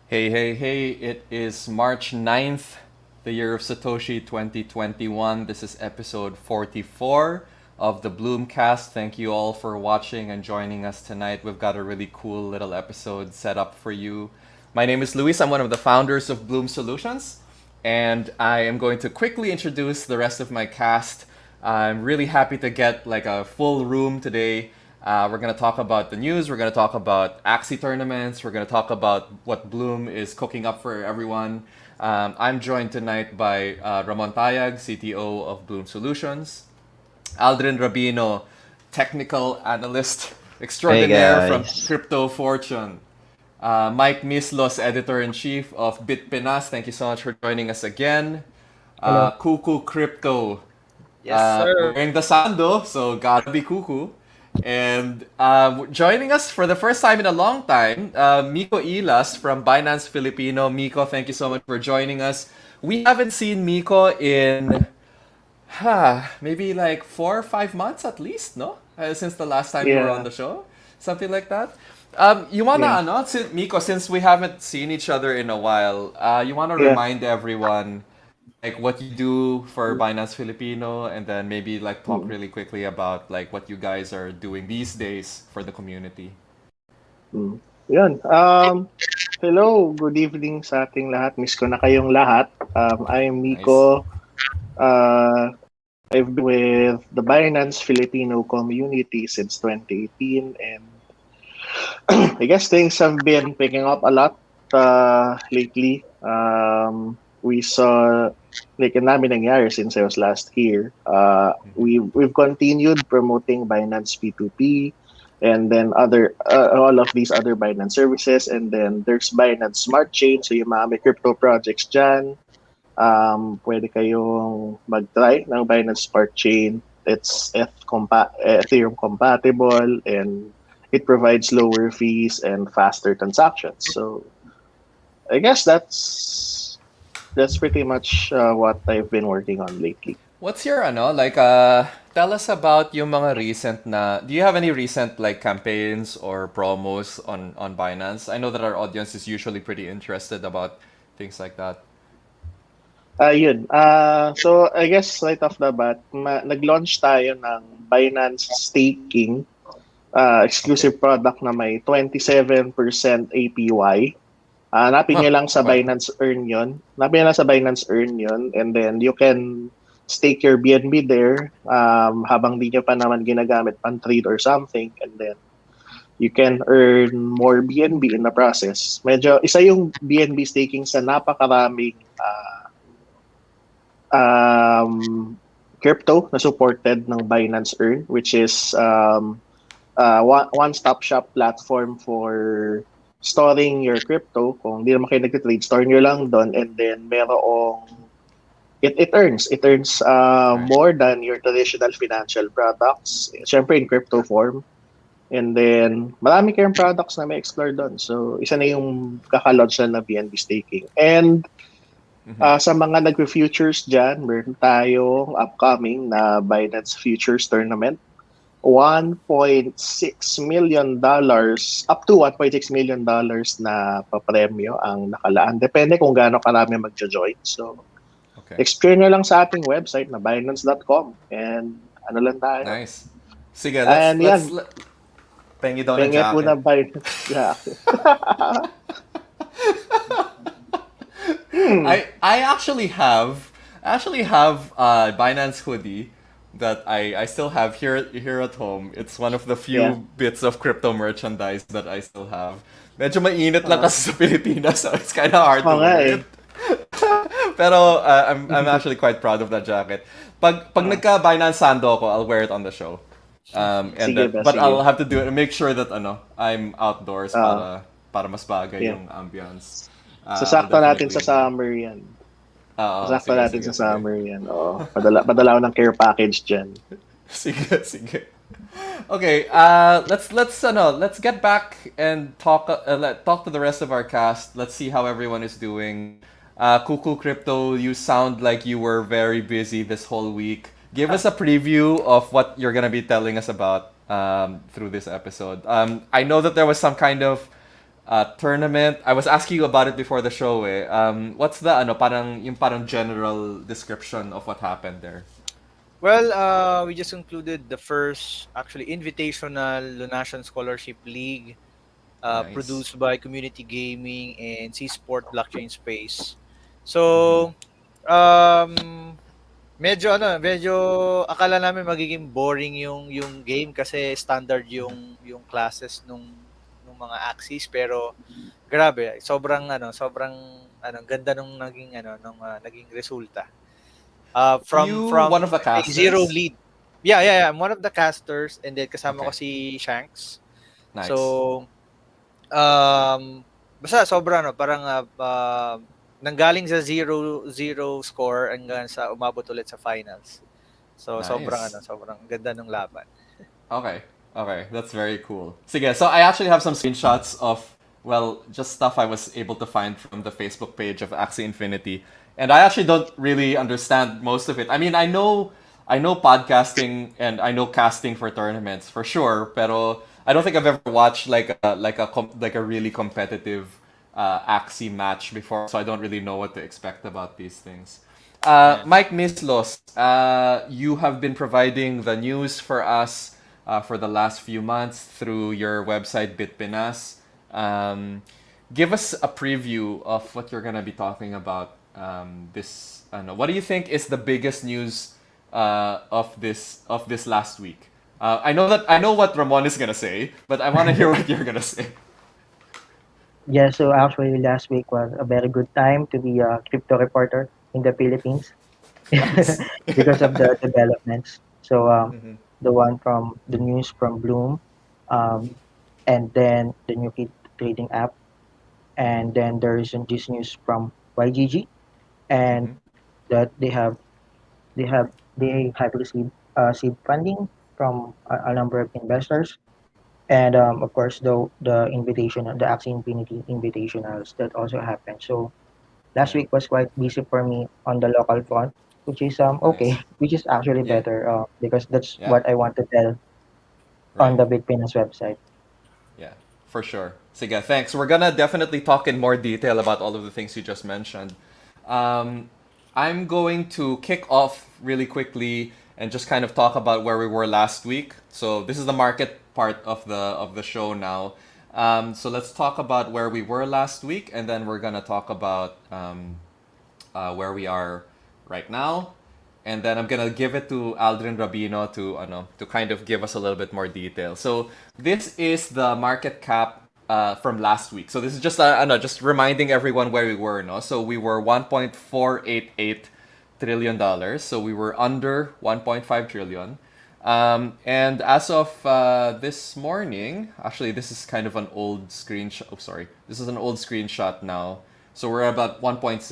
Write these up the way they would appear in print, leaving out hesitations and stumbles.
Hey, hey, hey, it is March 9th, the year of Satoshi 2021. This is episode 44 of the BloomCast. Thank you all for watching and joining us tonight. We've got a really cool little episode set up for you. My name is Luis. I'm one of the founders of Bloom Solutions, and I am going to quickly introduce the rest of my cast. I'm really happy to get like a full room today. We're going to talk about the news. We're going to talk about Axie tournaments. We're going to talk about what Bloom is cooking up for everyone. I'm joined tonight by Ramon Tayag, CTO of Bloom Solutions, Aldrin Rabino, technical analyst Hey extraordinaire from guys. Crypto Fortune, Mike Mislos, editor-in-chief of Bitpinas. Thank you so much for joining us again. Hello. Kookoo Crypto, Yes, sir. wearing the sando, so gotta be cuckoo. And joining us for the first time in a long time, Miko Ilas from Binance Filipino. Miko, thank you so much for joining us. We haven't seen Miko in maybe like 4 or 5 months at least, no? Since the last time you were on Yeah, the show, something like that. You yeah, wanna ano, Miko, since we haven't seen each other in a while, you wanna yeah. remind everyone like what you do for Binance Filipino, and then maybe like talk Mm, really quickly about like what you guys are doing these days for the community. mm. Yun. Hello, good evening sa ating lahat. Miss ko na kayong lahat. I'm Nice. Miko. Uh, I've been with the Binance Filipino community since 2018, and I guess things have been picking up a lot lately. We saw like ang dami nangyari since I was last here. We've continued promoting Binance P2P and then other all of these other Binance services, and then there's Binance Smart Chain, so yung mga may crypto projects dyan, pwede kayong mag-try ng Binance Smart Chain. It's Ethereum compatible, and it provides lower fees and faster transactions. So I guess that's pretty much what I've been working on lately. What's your ano like tell us about yung mga recent na do you have any recent like campaigns or promos on Binance? I know that our audience is usually pretty interested about things like that. Yun. So I guess right off the bat, nag-launch tayo ng Binance Staking, Okay. exclusive product na may 27% APY. Hanapin Huh. nyo lang sa Okay. Binance Earn yun. Hanapin nyo lang sa Binance Earn yun. And then you can stake your BNB there habang di nyo pa naman ginagamit pan trade or something. And then you can earn more BNB in the process. Medyo isa yung BNB staking sa napakaraming crypto na supported ng Binance Earn, which is one-stop shop platform for storing your crypto. Kung hindi naman kayo nag-trade, store nyo lang doon, and then merong it earns Right. more than your traditional financial products, syempre in crypto form. And then marami kayong products na may explore doon, so isa na yung kakalaunch na BNB staking. And Mm-hmm. sa mga nag-futures dyan, meron tayong upcoming na Binance Futures Tournament. $1.6 million, up to $1.6 million na papremyo ang nakalaan. Depende kung gaano karami magjo-join. So, Okay. explore nyo lang sa ating website na Binance.com, and ano lang tayo. Nice. Sige, And yan, pengi daw ng penge po na jacket. Binance. Yeah. Hmm. I actually have a Binance hoodie that I still have here at home. It's one of the Yeah. few bits of crypto merchandise that I still have. Medyo mainit lang Uh, kasi sa Pilipinas, so it's kind of hard Oo to nga wear eh. it. Pero I'm actually quite proud of that jacket. Pag Ah, nagka Binance Sando ako, I'll wear it on the show. And sige then, ba, but I'll sige. have to do it. Make sure that I'm outdoors Ah, para mas bagay yeah. yung ambience. I'll Sasakto natin sa definitely do. summer yan. Sasakto Sige, natin sige, sa sige. summer yan. Oo. Padala ako ng care package dyan. Sige, sige. Okay, let's get back and talk to the rest of our cast. Let's see how everyone is doing. Kookoo Crypto, you sound like you were very busy this whole week. Give us a preview of what you're gonna be telling us about through this episode. I know that there was some kind of tournament. I was asking you about it before the show. What's the parang general description of what happened there? Well, we just concluded the first actually invitational Lunation Scholarship League Nice. produced by Community Gaming and C Sport Blockchain Space. Mm-hmm. So, medyo akala namin magiging boring yung game kasi standard yung classes nung mga axes, pero grabe, sobrang ganda nung naging resulta. You From one of the a zero casters? lead. Yeah. I'm one of the casters and then kasama ko Okay. si Shanks. Nice. So, basta sobra parang nanggaling sa zero score hanggang sa umabot ulit sa finals. So Nice. sobrang ganda ng laban. Okay. Okay. That's very cool. Sige, so I actually have some screenshots of, well, just stuff I was able to find from the Facebook page of Axie Infinity. And I actually don't really understand most of it. I mean, I know podcasting and I know casting for tournaments for sure, pero I don't think I've ever watched like a really competitive Axie match before, so I don't really know what to expect about these things. Yeah. Mike Mislos, you have been providing the news for us for the last few months through your website Bitpinas. Give us a preview of what you're gonna be talking about this. I don't know. What do you think is the biggest news of this last week? I know what Ramon is gonna say, but I want to hear what you're gonna say. Yeah, so actually last week was a very good time to be a crypto reporter in the Philippines Nice. because of the developments. So Mm-hmm. the one from the news from Bloom, um, and then the new trading app, and then there is this news from YGG, and Mm-hmm. that they have received seed funding from a number of investors, and of course the invitation, the Axie Infinity invitationals that also happened. So last Yeah. week was quite busy for me on the local front, which is okay, Nice. which is actually Yeah. better because that's Yeah. what I want to tell on Right. the Bitpinas website. Yeah, for sure. Sige, thanks. We're gonna definitely talk in more detail about all of the things you just mentioned. Um, I'm going to kick off really quickly and just kind of talk about where we were last week. So this is the market part of the show now. So let's talk about where we were last week, and then we're gonna talk about where we are right now, and then I'm gonna give it to Aldrin Rabino to kind of give us a little bit more detail. So this is the market cap from last week. So this is just just reminding everyone where we were. No, so we were 1.488 trillion dollars. So we were under 1.5 trillion. And as of this morning, actually, this is kind of an old screenshot. Oh, sorry, this is an old screenshot now. So we're about 1.6.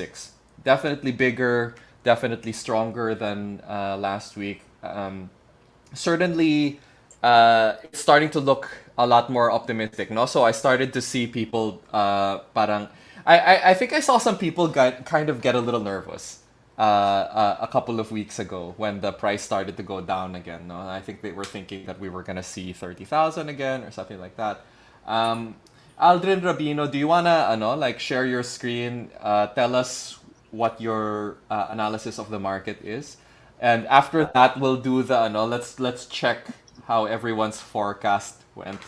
Definitely bigger, definitely stronger than last week. Certainly, it's starting to look a lot more optimistic. No, so I started to see people parang. I think I saw some people kind of get a little nervous a couple of weeks ago when the price started to go down again. No, I think they were thinking that we were gonna see 30,000 again or something like that. Um, Aldrin Rabino, do you wanna like share your screen? Tell us what your analysis of the market is, and after that we'll do the let's check how everyone's forecast went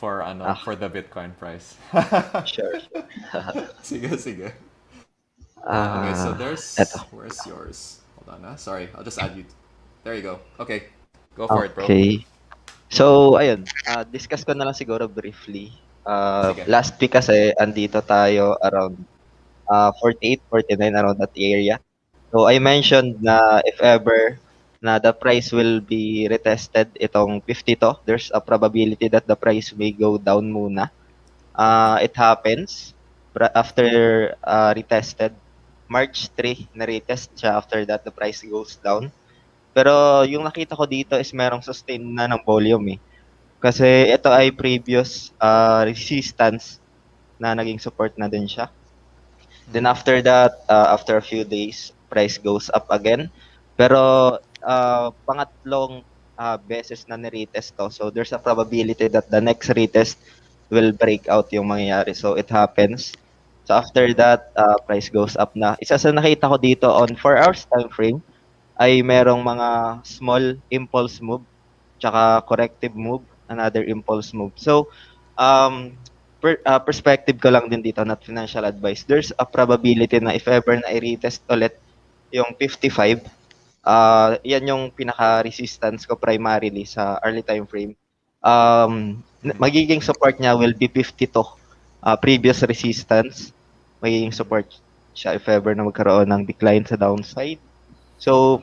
Ah, for the Bitcoin price. sure. Sige, sige. Okay, so Eto. where's yours? Hold on, sorry, I'll just add you. There you go. Okay, go for it, bro. Okay. So, ayun, discuss ko na lang siguro briefly. Sige. Last week kasi andito tayo around 48, 49 around that area. So, I mentioned na if ever na the price will be retested itong 52, there's a probability that the price may go down muna. It happens after retested. March 3, na-retest siya. After that, the price goes down. Pero yung nakita ko dito is merong sustain na ng volume eh. Kasi ito ay previous resistance na naging support na din siya. Then Mm-hmm. after that, after a few days, price goes up again. Pero pangatlong beses na ni-retest to. So there's a probability that the next retest will break out yung mangyayari. So it happens. So after that, price goes up na. Isa sa nakita ko dito on 4 hours time frame ay merong mga small impulse move tsaka corrective move, another impulse move. So, perspective ko lang din dito, not financial advice. There's a probability na if ever na i-retest ulit yung 55, yan yung pinaka-resistance ko primarily sa early time frame. Magiging support niya will be 52. Previous resistance, magiging support siya if ever na magkaroon ng decline sa downside. So,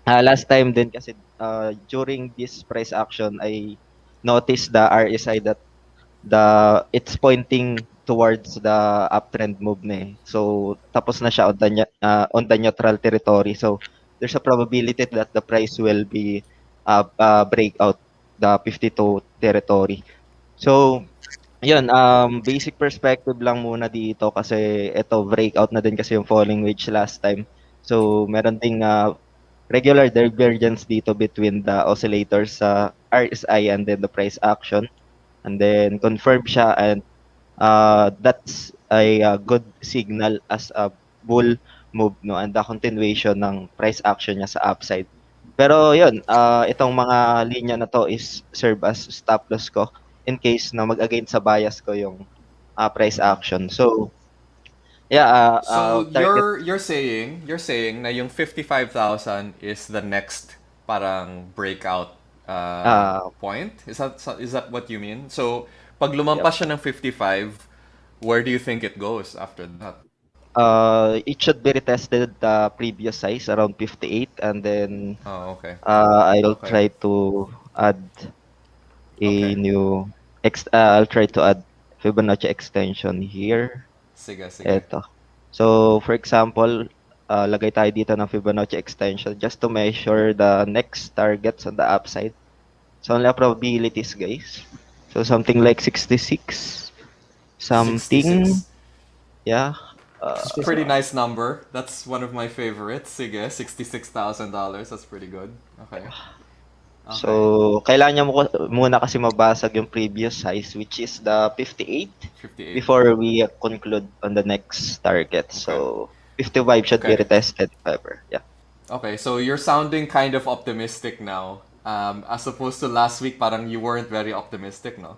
last time din kasi during this price action, I noticed the RSI that it's pointing towards the uptrend move na eh. So, tapos na siya on the neutral territory. So, there's a probability that the price will be break out the 52 territory. So, yun, basic perspective lang muna dito kasi ito breakout na din kasi yung falling wedge last time. So, meron ding regular divergence dito between the oscillators sa RSI and then the price action. And then confirm siya and that's a good signal as a bull move, no, and the continuation ng price action niya sa upside. Pero yun, itong mga linya na to is serve as stop loss ko in case na mag-against sa bias ko yung price action. So yeah, So target you're saying na yung 55,000 is the next parang breakout point? Is that what you mean? So pag lumampas siya ng 55, where do you think it goes after that? it should be retested the previous size around 58 and then Oh, okay. I'll Okay. try to add a Okay. new I'll try to add Fibonacci extension here. Sige. Eto. So, for example, lagay tayo dito ng Fibonacci extension just to measure the next targets on the upside. So, only probabilities, guys. So, something like 66. Something, 66. yeah. It's a pretty nice number. That's one of my favorites. Sige, $66,000. That's pretty good. Okay. So, kailangan niya muna kasi mabasag yung previous size which is the 58 58. before we conclude on the next target. So, 55 should be Okay. retested if ever. Yeah. Okay, so you're sounding kind of optimistic now. As opposed to last week, parang you weren't very optimistic, no?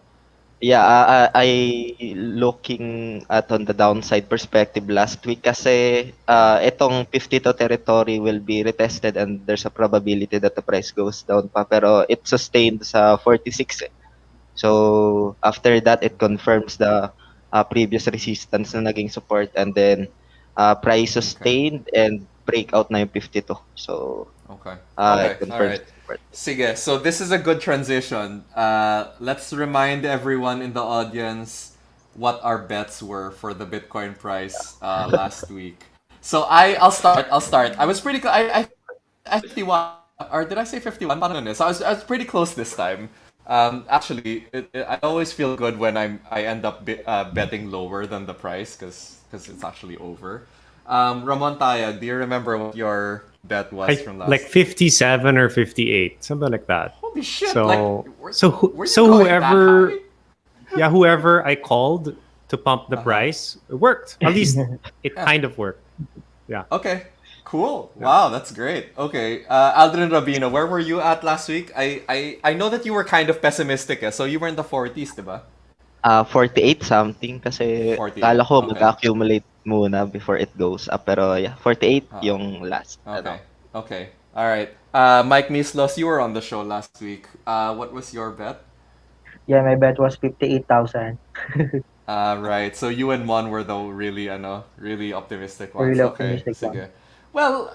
Yeah, I looking at on the downside perspective last week kasi itong 52 territory will be retested and there's a probability that the price goes down pa pero it sustained sa 46 eh. So after that it confirms the previous resistance na naging support and then price sustained and breakout na yung 52. So Okay. it Okay. All confirms right. support. Sige. So this is a good transition. Let's remind everyone in the audience what our bets were for the Bitcoin price last week. So I'll start. I was pretty. I 51 or did I say 51? Parang ganun eh. So I was pretty close this time. Actually, I always feel good when I end up betting lower than the price because it's actually over. Ramon Tayag, do you remember what your bet was from last? Like 57 or 58, something like that. Holy shit! So like, so were you so going that whoever high? yeah, whoever I called to pump the price, it worked. At least it kind of worked. Yeah. Okay, cool. Wow, that's great. Okay, Aldrin Rabino, where were you at last week? I know that you were kind of pessimistic, so you were in the 40s, diba? 48 something kasi 48, kala ko okay. mag-accumulate muna before it goes up pero yeah 48 yung last Okay. Okay. All right. Mike Mislos, you were on the show last week. What was your bet? Yeah, my bet was 58,000. Right. So you and Mon were the really optimistic ones. Really Okay. optimistic Sige. Well,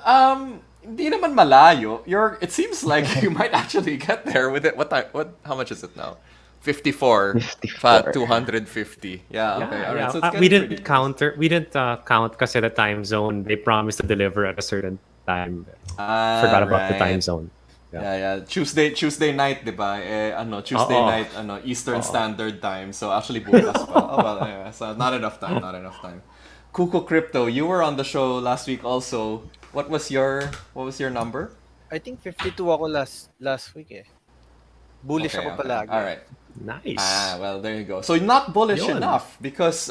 hindi naman malayo. It seems like you might actually get there with it. How much is it now? 54. 250. Yeah, okay. All right. So it's We getting didn't pretty we didn't count kasi the time zone. They promised to deliver at a certain time. Forgot about the time zone. Yeah. Tuesday night, diba? Tuesday Oo. night, Eastern Standard Time. So actually bukas pa. Oh, well, yeah. So not enough time. Kookoo Crypto, you were on the show last week also. What was your number? I think 52 ako last week eh. Bullish Okay, ako okay. palagi. All right. Nice. Well, there you go. So not bullish Yun. enough because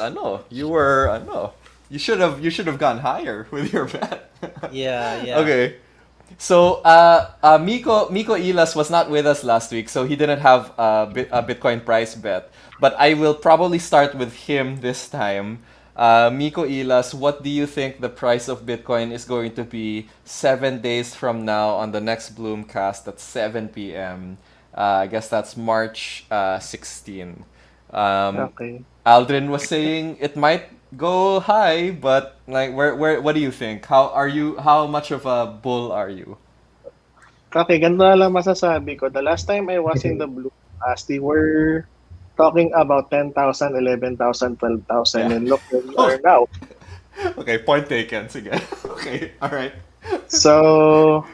you should have gone higher with your bet. Yeah, yeah. Okay. So Miko Ilas was not with us last week, so he didn't have a Bitcoin price bet. But I will probably start with him this time. Miko Ilas, what do you think the price of Bitcoin is going to be 7 days from now on the next BloomCast at 7 p.m.? I guess that's March 16. Okay. Aldrin was saying it might go high, but like what do you think? How much of a bull are you? Okay, ganito na lang masasabi ko. The last time I was in the Blue Past, we were talking about 10,000, 11,000, 12,000, Yeah. and look where we are now. Okay, point taken. Sige. Okay, all right. So,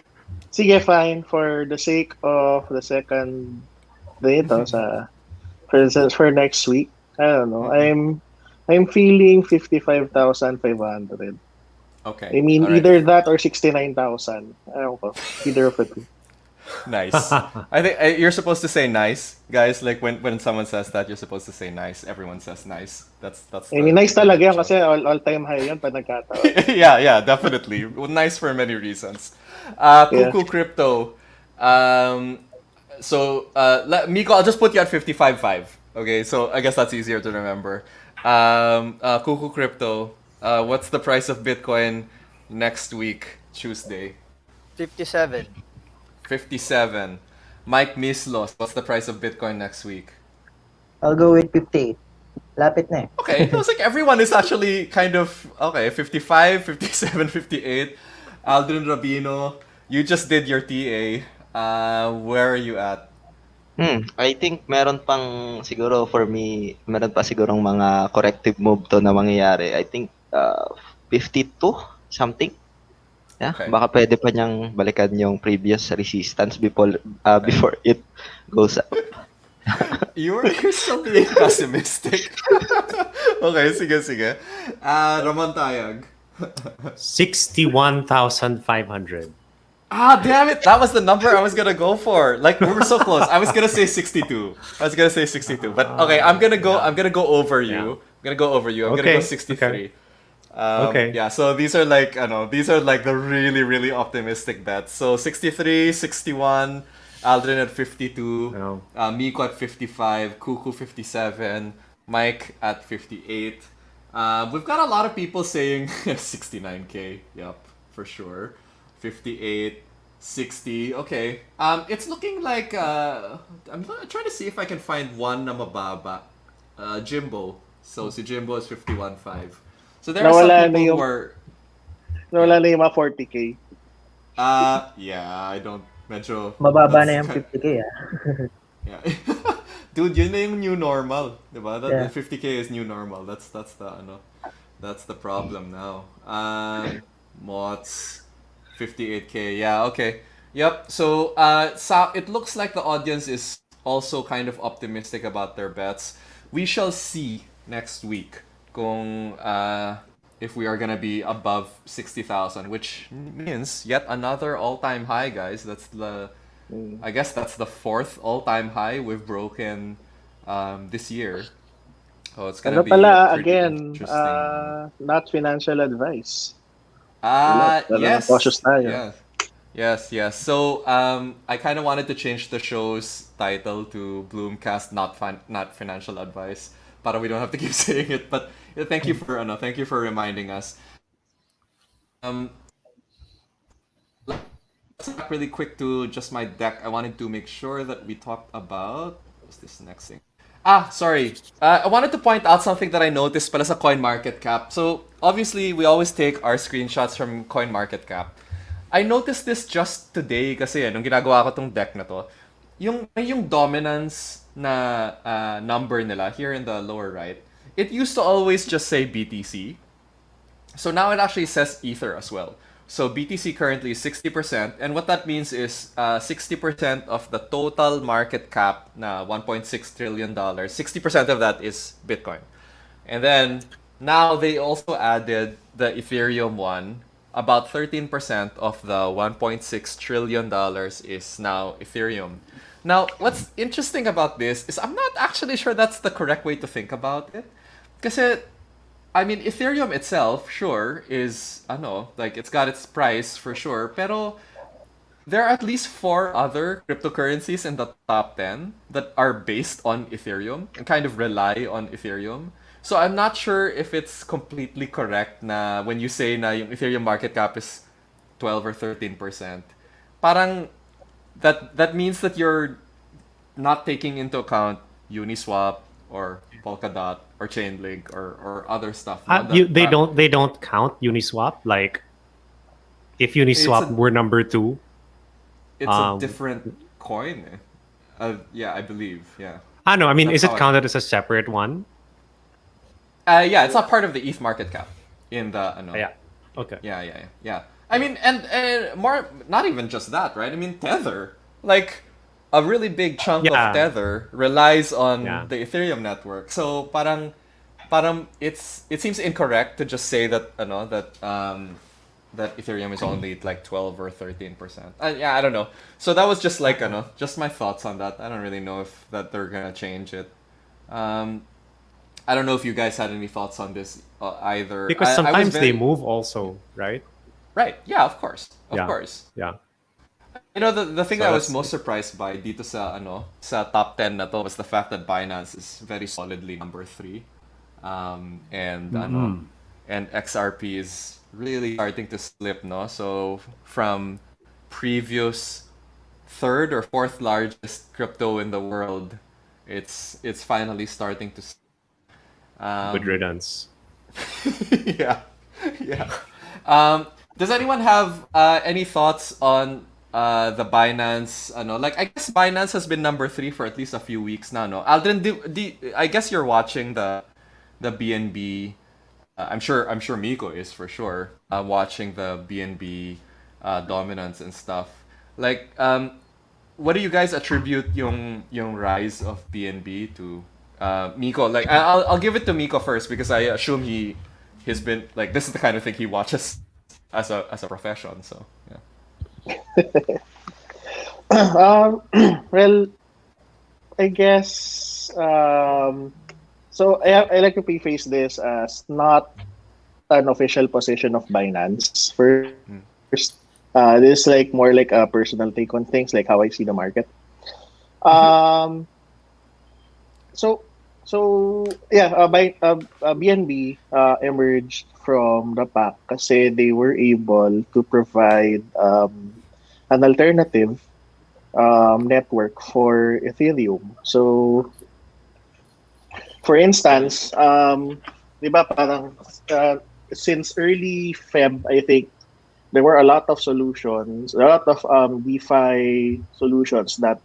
sige, fine. For the sake of the second dito for next week, I don't know. I'm feeling 55,500. Okay. I mean, all right. either that or 69,000. I don't know. Either of the two. Nice. I think you're supposed to say nice, guys. Like when someone says that, you're supposed to say nice. Everyone says nice. That's I mean, nice talaga yan joke. kasi all-time high yan pag nagkataon. Yeah, definitely. Nice for many reasons. Kookoo Crypto. Miko, I'll just put you at 55.5. Okay, so I guess that's easier to remember. Kookoo Crypto. What's the price of Bitcoin next week, Tuesday? 57. 57. Mike Mislos, what's the price of Bitcoin next week? I'll go with 58. Lapit na eh. Okay, it was like everyone is actually kind of, okay, 55, 57, 58. Aldrin Rabino, you just did your TA. Where are you at? I think meron pang siguro for me, meron pa sigurong mga corrective move to na mangyayari. I think 52 something. Yeah, Okay. baka pwede pa niyang balikan yung previous resistance before it goes up. You're still being pessimistic. Okay, sige. Ramon Tayag. 61,500. Damn it! That was the number I was gonna go for. Like we were so close. I was gonna say 62. But okay, I'm gonna go over you. Yeah. I'm gonna go over you. I'm gonna go Okay, 63. Okay. Yeah, so these are like the really, really optimistic bets. So 63, 61, Aldrin at 52, No. Miko at 55, Kookoo 57, Mike at 58. We've got a lot of people saying 69k. Yep, for sure. 58, 60. Okay. It's looking like I'm trying to see if I can find one na mababa. Jimbo. So si Jimbo is 51.5. So there are some Nawala na people yung- who are Wala na yung mga 40K. yeah, I don't medyo Mababa na that's yung 50K ah. Yeah. Dude, yun na yung new normal, 'di ba? Yeah. The 50k is new normal. That's the that's the problem now. Mots 58k. Yeah, okay. Yep. So it looks like the audience is also kind of optimistic about their bets. We shall see next week kung if we are gonna be above 60,000, which means yet another all-time high, guys. I guess that's the fourth all-time high we've broken this year. Oh, it's gonna Ano be pala, pretty again, interesting. not financial advice. Yes. Cautious tayo. Yes. So, I kind of wanted to change the show's title to BloomCast, not financial advice, para we don't have to keep saying it. But yeah, thank you for reminding us. Let's back really quick to just my deck. I wanted to make sure that we talked about what's this next thing. Sorry. I wanted to point out something that I noticed pala sa CoinMarketCap. So, obviously, we always take our screenshots from CoinMarketCap. I noticed this just today kasi nung ginagawa ko tong deck na to. Yung dominance na number nila here in the lower right, it used to always just say BTC. So now it actually says Ether as well. So BTC currently is 60%, and what that means is 60% of the total market cap na $1.6 trillion, 60% of that is Bitcoin. And then now they also added the Ethereum one. About 13% of the $1.6 trillion is now Ethereum. Now, what's interesting about this is I'm not actually sure that's the correct way to think about it. Kasi, I mean, Ethereum itself, sure, is, like, it's got its price for sure. Pero, there are at least 4 other cryptocurrencies in the top 10 that are based on Ethereum and kind of rely on Ethereum. So I'm not sure if it's completely correct na when you say na yung Ethereum market cap is 12 or 13%. Parang that means that you're not taking into account Uniswap or Polkadot or Chainlink or other stuff. No? They don't count Uniswap. Like if Uniswap were number 2, it's a different coin. Yeah, I believe. Yeah. I know. I mean, That's is it how counted as a separate one? Yeah, it's not part of the ETH market cap in the Yeah. Okay. Yeah. I mean, and more, not even just that, right? I mean, Tether, like a really big chunk of Tether relies on the Ethereum network. So parang it seems incorrect to just say that that Ethereum is only like 12 or 13%. Yeah, I don't know. So that was just like just my thoughts on that. I don't really know if that they're gonna change it. I don't know if you guys had any thoughts on this either. Because sometimes they move also, right? Right. Yeah, of course. Of course. Yeah. You know, the thing that I was most surprised by dito sa top 10 na to was the fact that Binance is very solidly number 3. And XRP is really starting to slip, no? So from previous 3rd or 4th largest crypto in the world, it's finally starting to good riddance. yeah. Does anyone have any thoughts on the Binance? Like I guess Binance has been number 3 for at least a few weeks now. No, Aldrin, I guess you're watching the BNB. I'm sure Miko is for sure watching the BNB dominance and stuff. Like, what do you guys attribute yung rise of BNB to? Miko, like I'll give it to Miko first because I assume he's been like this is the kind of thing he watches as a profession. So yeah. Well, I guess so I like to preface this as not an official position of Binance. First, this is like more like a personal take on things, like how I see the market. So yeah, BNB emerged from the pack kasi they were able to provide an alternative network for Ethereum. So, for instance, di ba parang since early Feb, I think there were a lot of solutions, a lot of DeFi solutions that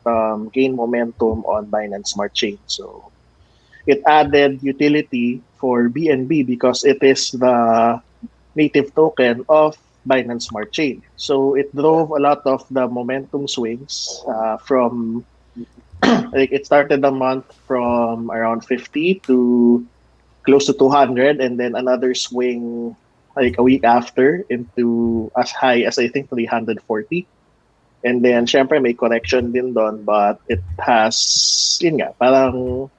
gained momentum on Binance Smart Chain. So it added utility for BNB because it is the native token of Binance Smart Chain. So it drove a lot of the momentum swings from like it started the month from around 50 to close to 200, and then another swing like a week after into as high as I think 340. And then syempre may correction din doon, but it has parang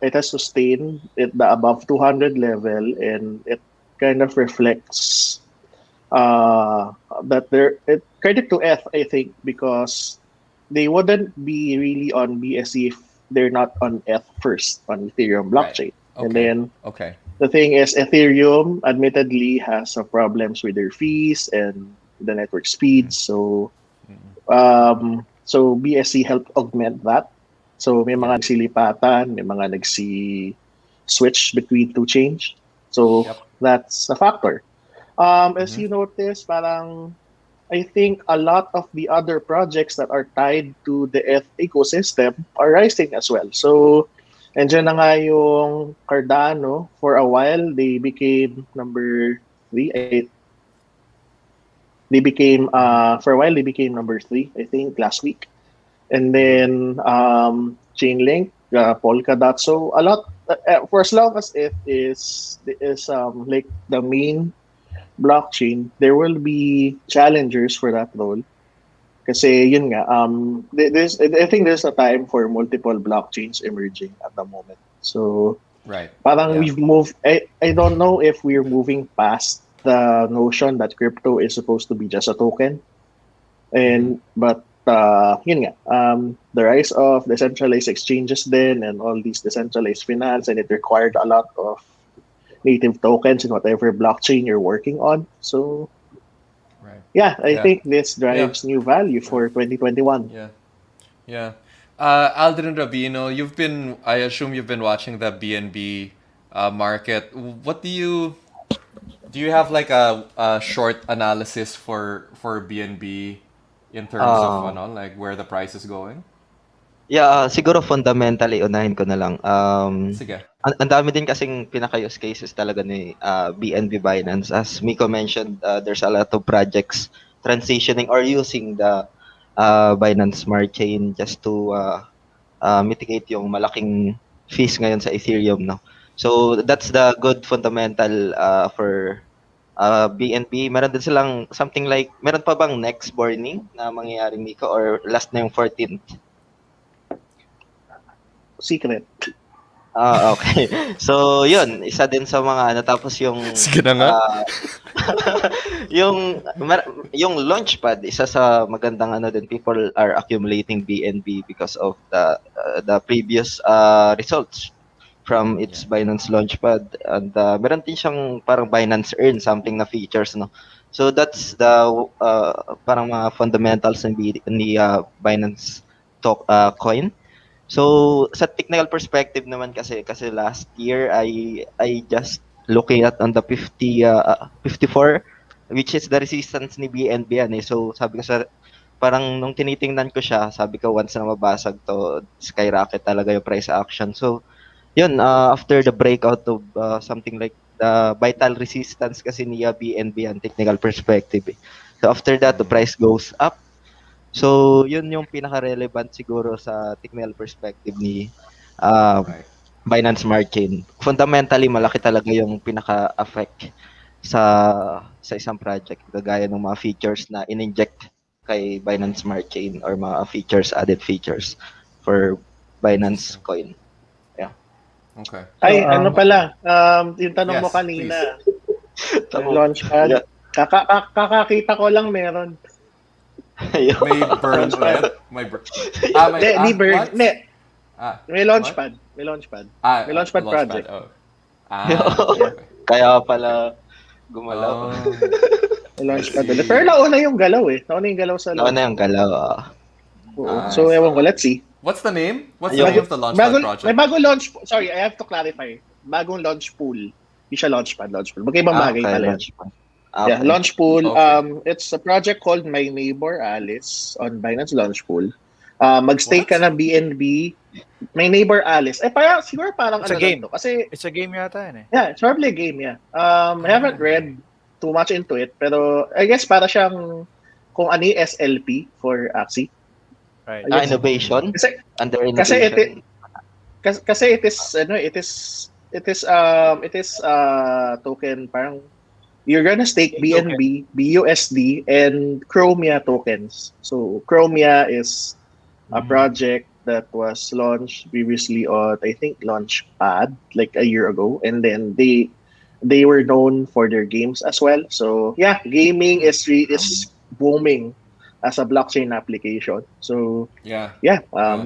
it has sustained at the above 200 level, and it kind of reflects that credit to ETH, I think, because they wouldn't be really on BSC if they're not on ETH first, on Ethereum blockchain. Right. Okay. And then okay. The thing is, Ethereum admittedly has some problems with their fees and the network speed. So BSC helped augment that. So may mga nagsilipatan, may mga switch between two chains. So that's a factor. As you notice, parang I think a lot of the other projects that are tied to the ETH ecosystem are rising as well. So andyan na nga yung Cardano. For a while, they became number 3. For a while, they became number 3, I think, last week. And then Chainlink, Polkadot. So a lot, for as long as it is like the main blockchain, there will be challengers for that role. Kasi yun nga, I think there's a time for multiple blockchains emerging at the moment. So Right. parang Yeah. we've moved, I don't know if we're moving past the notion that crypto is supposed to be just a token. But yun nga, the rise of decentralized exchanges then and all these decentralized finance, and it required a lot of native tokens in whatever blockchain you're working on. So Right. yeah, I Yeah. think this drives new value for 2021. Yeah. Yeah. Aldrin Rabino, I assume you've been watching the BNB market. What do you have like a short analysis for BNB in terms of Ah, like where the price is going? yeah, siguro fundamentally unahin ko na lang. Sige. Ang dami din kasing pinaka-use cases talaga ni BNB Binance. As Miko mentioned, there's a lot of projects transitioning or using the Binance Smart Chain just to mitigate yung malaking fees ngayon sa Ethereum, no? So that's the good fundamental for BNB. Meron din silang something like, meron pa bang next burning na mangyayaring, Miko, or last na yung 14th? Secret. Okay. So, yun, isa din sa mga natapos yung Sige na nga. yung launchpad, isa sa magandang ano din, people are accumulating BNB because of the previous results from its Binance launchpad, and meron din siyang parang Binance Earn something na features, no. So that's the parang mga fundamentals ni Binance coin. So sa technical perspective naman, kasi last year I just looking at on the 54, which is the resistance ni BNB yan, eh. So sabi ko parang nung tinitingnan ko siya, sabi ko once na mabasag to, skyrocket talaga yung price action. So yun, after the breakout of something like the vital resistance kasi ni BNB ang technical perspective, eh. So after that, the price goes up. So, yun yung pinaka-relevant siguro sa technical perspective ni Right. Binance Smart Chain. Fundamentally, malaki talaga yung pinaka-affect sa isang project, kagaya ng mga features na in-inject kay Binance Smart Chain or mga added features for Binance Coin. Yeah. Okay. Ay, So, ano pala, yung tanong mo Yes, kanina, Tama. launchpad, Yeah. kakakita ko lang meron. Ayun. May burn Launchpad. ulit? May Di burn, what? hindi, Ah, may launchpad, may launchpad. May launchpad project. Oh. Yeah. Okay. Kaya pala gumalaw. Oh. May launchpad I see. ulit. Pero nauna yung galaw eh. Nauna yung galaw sa Nauna yung launchpad. galaw. Oo. Ah, So, I see. ewan ko, let's see. What's the name? What's Ayun. the name of the Launchpad project? May bagong launch, sorry, I have to clarify. Bagong launch pool. Hindi siya launchpad. Magkaibang bagay pala yan. launchpad. Yeah, Okay. Launch Pool. Okay. It's a project called My Neighbor Alice on Binance Launch Pool. Mag-stake ka What? na BNB. My Neighbor Alice. Siguro parang It's a ano game. lang to. Kasi, It's a game yata yan eh. yeah, it's probably a game, yeah. I haven't read too much into it, pero I guess para siyang kung ano yung SLP for Axie. Right. I guess. Innovation? Kasi, Under kasi innovation? it is token parang you're gonna stake BNB, BUSD, and Chromia tokens. So Chromia is a project that was launched previously on, I think, Launchpad like a year ago, and then they were known for their games as well. So yeah, gaming is booming as a blockchain application. So Yeah.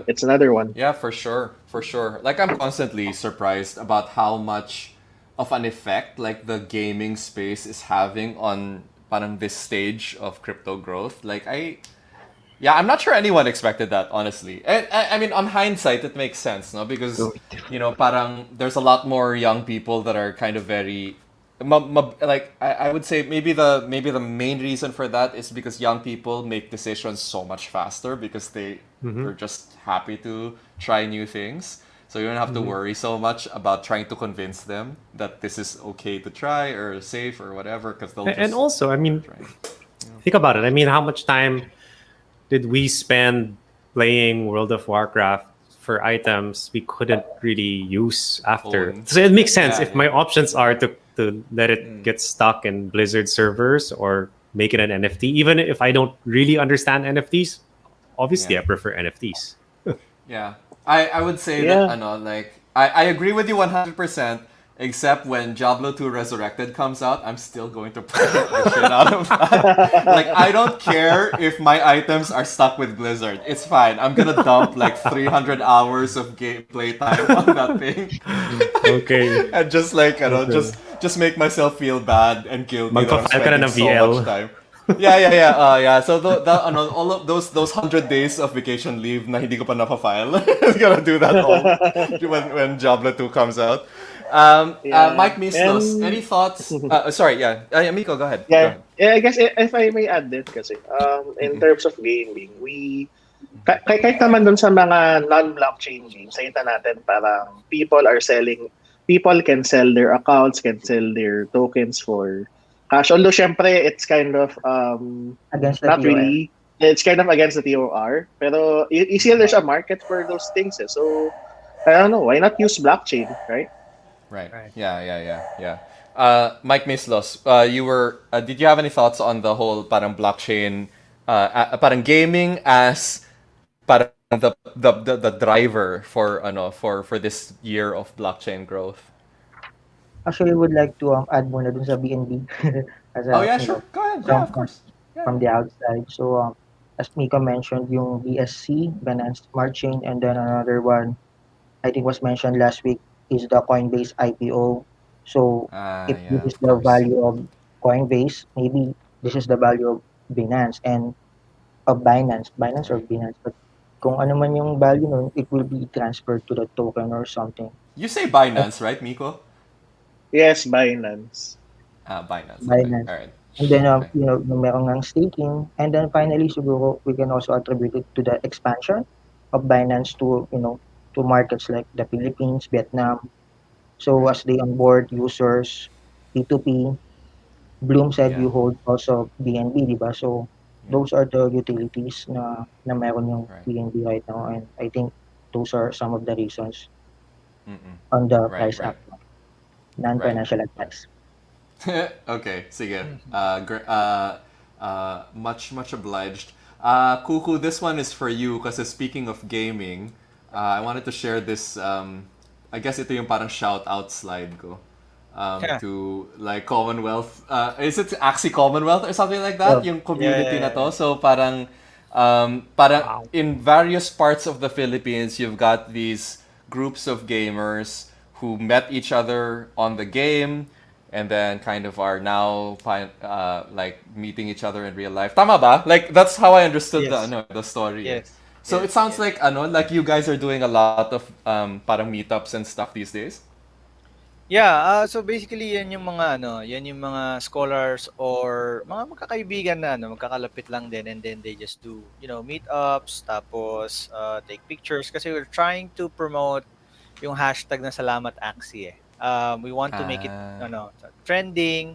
it's another one. Yeah, for sure. For sure. Like, I'm constantly surprised about how much of an effect like the gaming space is having on parang this stage of crypto growth. Like, I'm not sure anyone expected that, honestly. I mean, on hindsight, it makes sense, no? Because, parang there's a lot more young people that are kind of very like I would say maybe the main reason for that is because young people make decisions so much faster because they're just happy to try new things. So you don't have to worry so much about trying to convince them that this is okay to try or safe or whatever, because they'll just And also, I mean, try. think about it. I mean, how much time did we spend playing World of Warcraft for items we couldn't really use after? Own. So it makes sense Yeah, if my options are to let it get stuck in Blizzard servers or make it an NFT. Even if I don't really understand NFTs, obviously Yeah. I prefer NFTs. Yeah. I would say that Yeah. I agree with you 100%, except when Diablo 2 Resurrected comes out, I'm still going to play the shit out of that. Like, I don't care if my items are stuck with Blizzard. It's fine. I'm gonna dump like 300 hours of gameplay time on that thing. Okay. And just like, Okay. just make myself feel bad and guilty that I'm Magpa-file ka spending na ng so much VL. time. Yeah. Yeah. So all of those 100 days of vacation leave na hindi ko pa napafile. I'm gonna do that all when Diablo 2 comes out. Yeah. Mike Mislos, any And thoughts? Sorry, yeah. Miko, go ahead. Go yeah, ahead. yeah, I guess if I may add din kasi in terms of gaming, kahit naman dun sa mga non-blockchain games, nakita natin parang people can sell their accounts, can sell their tokens for cash. Although syempre it's kind of against the not TOR. really, it's kind of against the TOR, pero you see there's a market for those things. So I don't know, why not use blockchain, right? Right. Right. Yeah. Mike Mislos, did you have any thoughts on the whole parang blockchain, parang gaming as parang the driver for for this year of blockchain growth? Actually, I would like to add muna dun sa BNB as Oh a, yeah, sure. Go ahead. Yeah, from of course. Yeah. from the outside. So, as Miko mentioned, yung BSC, Binance Smart Chain, and then another one, I think was mentioned last week, is the Coinbase IPO. So, if this Yeah, is of the course. value of Coinbase, maybe this is the value of Binance and of Binance or Right. Binance. But kung ano man yung value nun, it will be transferred to the token or something. You say As Binance, right, Miko? Yes, Binance. Binance. Okay. Binance. All right. And then, Okay. yung meron ngang staking. And then finally, siguro, we can also attribute it to the expansion of Binance to, to markets like the Philippines, Vietnam. So Right. as they onboard users, P2P, Bloom said Yeah. you hold also BNB, di ba? So Yeah. those are the utilities na meron yung Right. BNB right now. And I think those are some of the reasons Mm-mm. on the Right. price Right. action. Right. Non-financial Right. advice. Okay, sige. Mhm. Much obliged. Kuku, this one is for you kasi speaking of gaming, I wanted to share this. I guess ito yung parang shout out slide ko. Yeah. To like Commonwealth. Is it Axie Commonwealth or something like that? Yeah. Yung community na Yeah. to. So parang Wow. in various parts of the Philippines, you've got these groups of gamers who met each other on the game and then kind of are now like meeting each other in real life. Tama ba? Like that's how I understood Yes. the story. Eh. Yes. So it Yes. sounds Yes. like you guys are doing a lot of parang meetups and stuff these days. Yeah, so basically yan yung mga scholars or mga magkakaibigan na magkakalapit lang din and then they just do, meetups tapos take pictures kasi we're trying to promote yung hashtag na Salamat Axie eh. We want to make it Ah. trending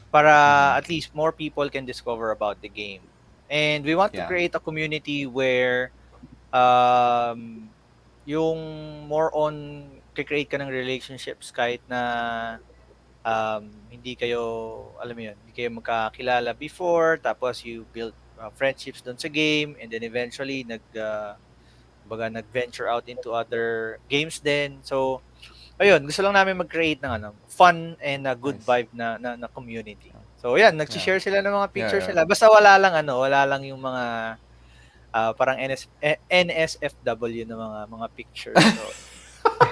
para Mhm. at least more people can discover about the game. And we want to Yeah. create a community where um yung more on create ka ng relationships kahit na hindi kayo, alam mo yun, hindi kayo magkakilala before, tapos you build friendships doon sa game, and then eventually nag-venture out into other games din. So, ayun, gusto lang namin mag-create ng fun and a good Nice. vibe na community. So, yan, Yeah. nag-share sila ng mga pictures Yeah. nila. Basta wala lang yung mga parang NSFW na mga pictures. So,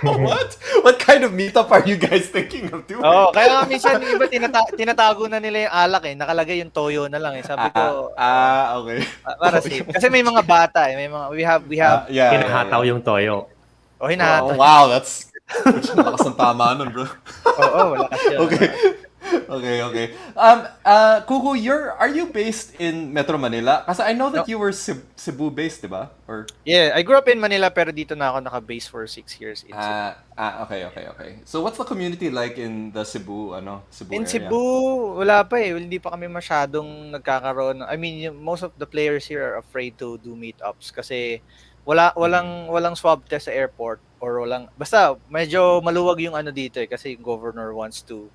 What? What kind of meetup are you guys thinking of doing? kaya nga minsan yung iba tinatago na nila yung alak eh. Nakalagay yung toyo na lang eh. Sabi ko, Okay. para safe. Kasi may mga bata eh. May mga we have Hinahataw yung toyo. Oh, hinahata. wow, that's lakas ng tama nun, bro. Wala kasi yun. Okay. Okay. Kuku, are you based in Metro Manila? Kasi I know that No. you were Cebu based, diba? Or Yeah, I grew up in Manila pero dito na ako naka-base for 6 years in Cebu. Okay. So what's the community like in the Cebu In area? Cebu, wala pa eh. Hindi pa kami masyadong nagkakaroon. I mean, most of the players here are afraid to do meetups kasi walang swab test sa airport or basta medyo maluwag yung dito eh kasi yung governor wants to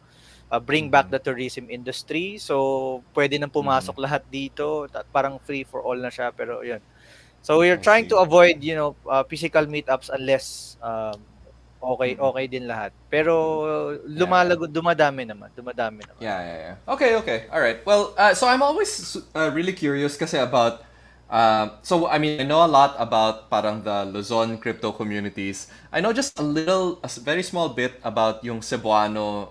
bring back the tourism industry. So, pwede nang pumasok lahat dito. Parang free for all na siya. Pero, yun. So, we're I trying see. to avoid, physical meetups unless okay din lahat. Pero, dumadami naman. Yeah. Okay. All right. Well, so I'm always really curious kasi about so I mean I know a lot about parang the Luzon crypto communities. I know just a very small bit about yung Cebuano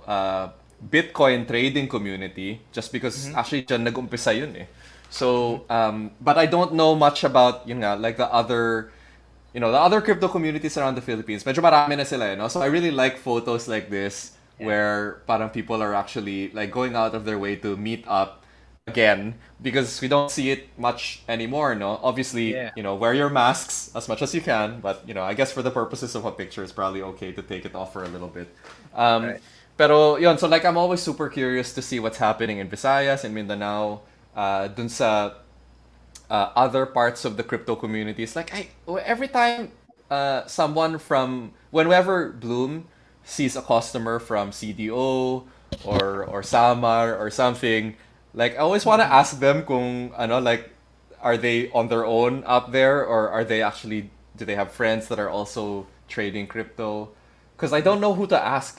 Bitcoin trading community just because actually dyan nag-umpisa yun eh. So but I don't know much about like the other the other crypto communities around the Philippines. Medyo marami na sila, So I really like photos like this where parang people are actually like going out of their way to meet up again because we don't see it much anymore, no? Obviously, wear your masks as much as you can, but I guess for the purposes of a picture, it's probably okay to take it off for a little bit. Right. Pero yun, so like I'm always super curious to see what's happening in Visayas and Mindanao, dun sa other parts of the crypto communities. Like every time someone from whenever Bloom sees a customer from CDO or Samar or something, like I always want to ask them kung like are they on their own out there or are they actually do they have friends that are also trading crypto? Because I don't know who to ask.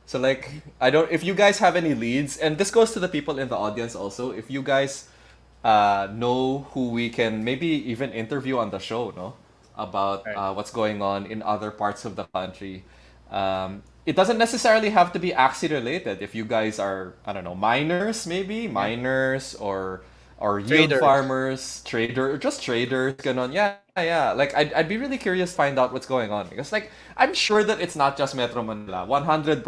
So like I don't if you guys have any leads and this goes to the people in the audience also if you guys know who we can maybe even interview on the show, no? About what's going on in other parts of the country. It doesn't necessarily have to be Axie related. If you guys are, I don't know, miners maybe, miners or yield Traders. farmers, just traders, ganon. Yeah. Like I'd be really curious to find out what's going on because like I'm sure that it's not just Metro Manila. 100%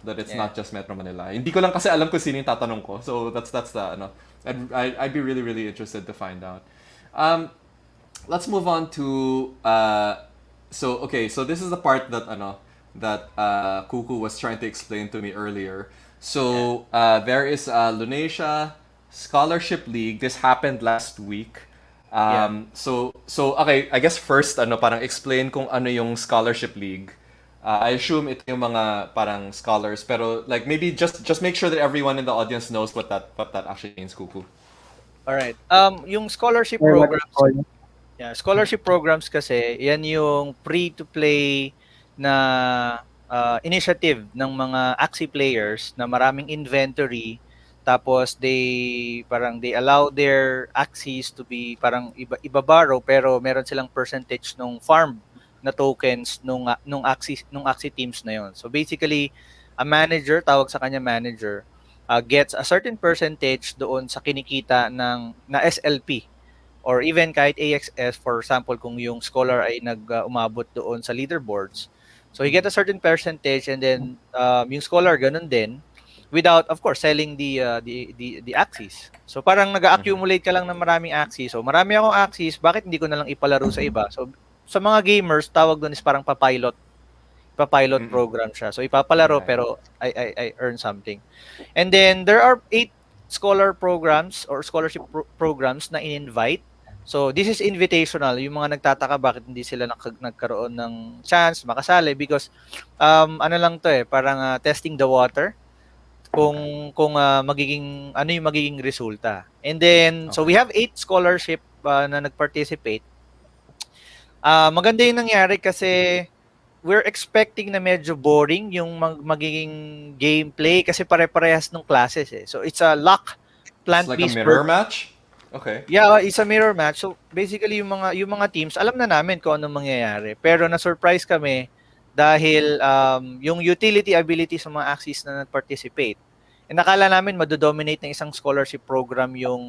that it's not just Metro Manila. Hindi ko lang kasi alam kung sino yung tatanong ko. So that's the I'd be really really interested to find out. Let's move on to so this is the part that Kookoo was trying to explain to me earlier. So there is a Lunasia Scholarship League. This happened last week. So okay, I guess first parang explain kung ano yung Scholarship League. I assume ito yung mga parang scholars pero like maybe just make sure that everyone in the audience knows what that actually means, Kookoo. All right. Yung scholarship Or what programs, it's called. scholarship programs kasi, yan yung free-to-play na initiative ng mga Axie players na maraming inventory tapos they allow their Axies to be parang iba-borrow pero meron silang percentage nung farm na tokens nung Axie teams na yon. So basically, a manager, tawag sa kanya manager, gets a certain percentage doon sa kinikita na SLP or even kahit AXS, for example, kung yung scholar ay umabot doon sa leaderboards. So he get a certain percentage and then yung scholar ganun din without of course selling the Axies. So parang nag-accumulate ka lang ng maraming Axies. So marami akong Axies, bakit hindi ko na lang ipalaro sa iba? So sa mga gamers, tawag doon is parang pa-pilot program siya. So ipapalaro pero I earn something. And then there are 8 scholar programs or scholarship programs na in-invite. So this is invitational. Yung mga nagtataka bakit hindi sila nagkaroon ng chance makasali because ano lang to parang testing the water kung magiging ano yung magiging resulta. And then so we have 8 scholarship na nag-participate. Maganda yung nangyari kasi we're expecting na medyo boring yung magiging gameplay kasi pare-parehas ng classes So it's a luck plant-based It's like a mirror match? Okay. Yeah, it's a mirror match. So basically yung mga teams, alam na namin kung anong mangyayari. Pero na-surprise kami dahil yung utility abilities ng mga Axies na nag-participate. And nakala namin madodominate ng isang scholarship program yung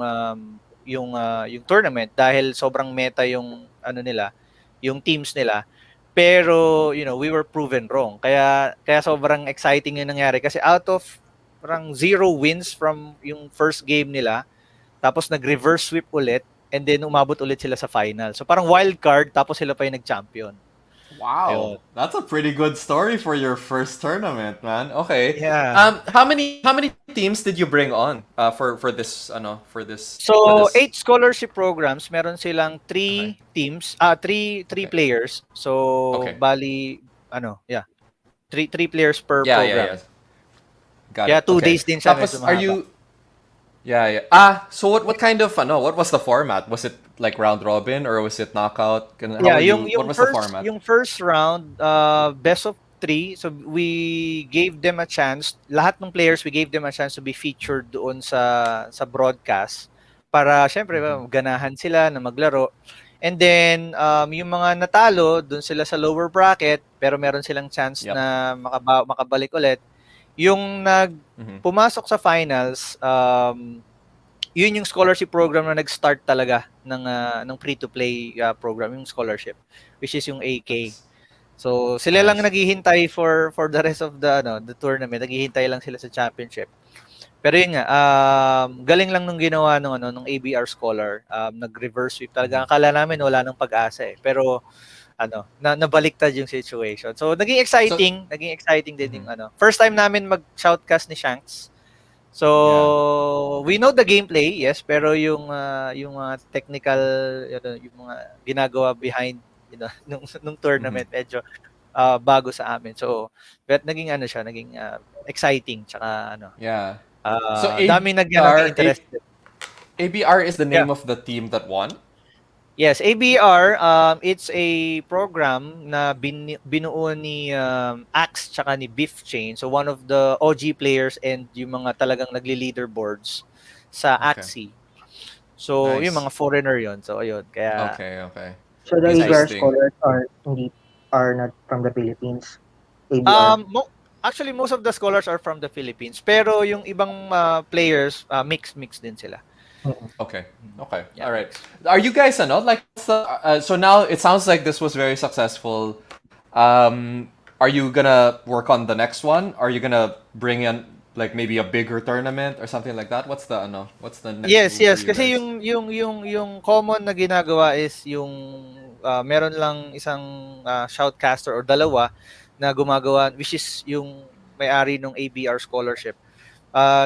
tournament dahil sobrang meta yung yung teams nila. Pero we were proven wrong. Kaya sobrang exciting yung nangyari kasi out of parang 0 wins from yung first game nila, tapos nag-reverse sweep ulit and then umabot ulit sila sa final. So parang wild card tapos sila pa yung nag-champion. Wow, Ayun. that's a pretty good story for your first tournament, man. Okay. Yeah. How many teams did you bring on for this for this? So 8 scholarship programs, meron silang 3 teams, 3 players. So bali 3 players per program. Yeah. Got Kaya it. 2 Okay. days din siya, Tapos, medyo are mahaba. you... Yeah. So what kind of, what was the format? Was it like round robin or was it knockout? Yeah, What was the format? yung first round, best of 3. So we gave them a chance. Lahat ng players, we gave them a chance to be featured doon sa broadcast para syempre ganahan sila na maglaro. And then yung mga natalo, doon sila sa lower bracket, pero meron silang chance Yep. na makabalik ulit. Yung pumasok sa finals, yun yung scholarship program na nag-start talaga ng free-to-play program, yung scholarship, which is yung AK. Nice. So sila lang Nice. naghihintay for the rest of the tournament. Naghihintay lang sila sa championship. Pero yun nga, galing lang nung ginawa nung ABR scholar. Nag-reverse sweep talaga. Akala namin wala nang pag-asa eh. Pero nabaliktad yung situation. So naging exciting din yung First time namin mag-shoutcast ni Shanks. So we know the gameplay, yes, pero yung mga technical yung mga ginagawa behind nung tournament medyo bago sa amin. So naging exciting tsaka Yeah. So dami nag-interested. ABR is the name of the team that won? Yes, ABR, it's a program na binuo ni Axe tsaka ni Beef Chain. So one of the OG players and yung mga talagang nagli-leaderboards sa Axie. So yung mga foreigner yon. So ayun, kaya Okay. So the ABR Interesting. scholars are not from the Philippines. ABR. Actually most of the scholars are from the Philippines, pero yung ibang players mix din sila. Okay. Yeah. All right. Are you guys like so now it sounds like this was very successful. Are you gonna work on the next one? Are you gonna bring in like maybe a bigger tournament or something like that? What's the next Yes, move for you kasi guys? yung common na ginagawa is yung meron lang isang shoutcaster or dalawa na gumagawa, which is yung may-ari ng ABR scholarship.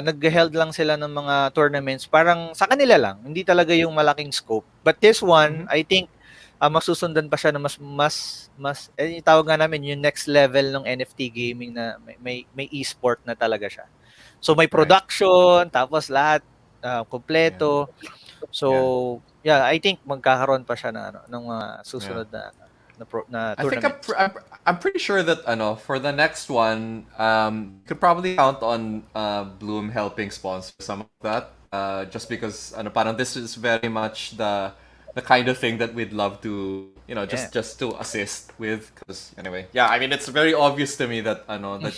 Nag-held lang sila ng mga tournaments parang sa kanila lang, hindi talaga yung malaking scope. But this one, I think masusundan pa siya na mas yung tawag nga namin yung next level ng NFT gaming na may e-sport na talaga siya. So may production, tapos lahat kompleto. So yeah, I think magkakaroon pa siya ng susunod na I think tournament. I'm pretty sure that for the next one, could probably count on Bloom helping sponsor some of that. Just because parang this is very much the kind of thing that we'd love to just to assist with. Because anyway, I mean it's very obvious to me that that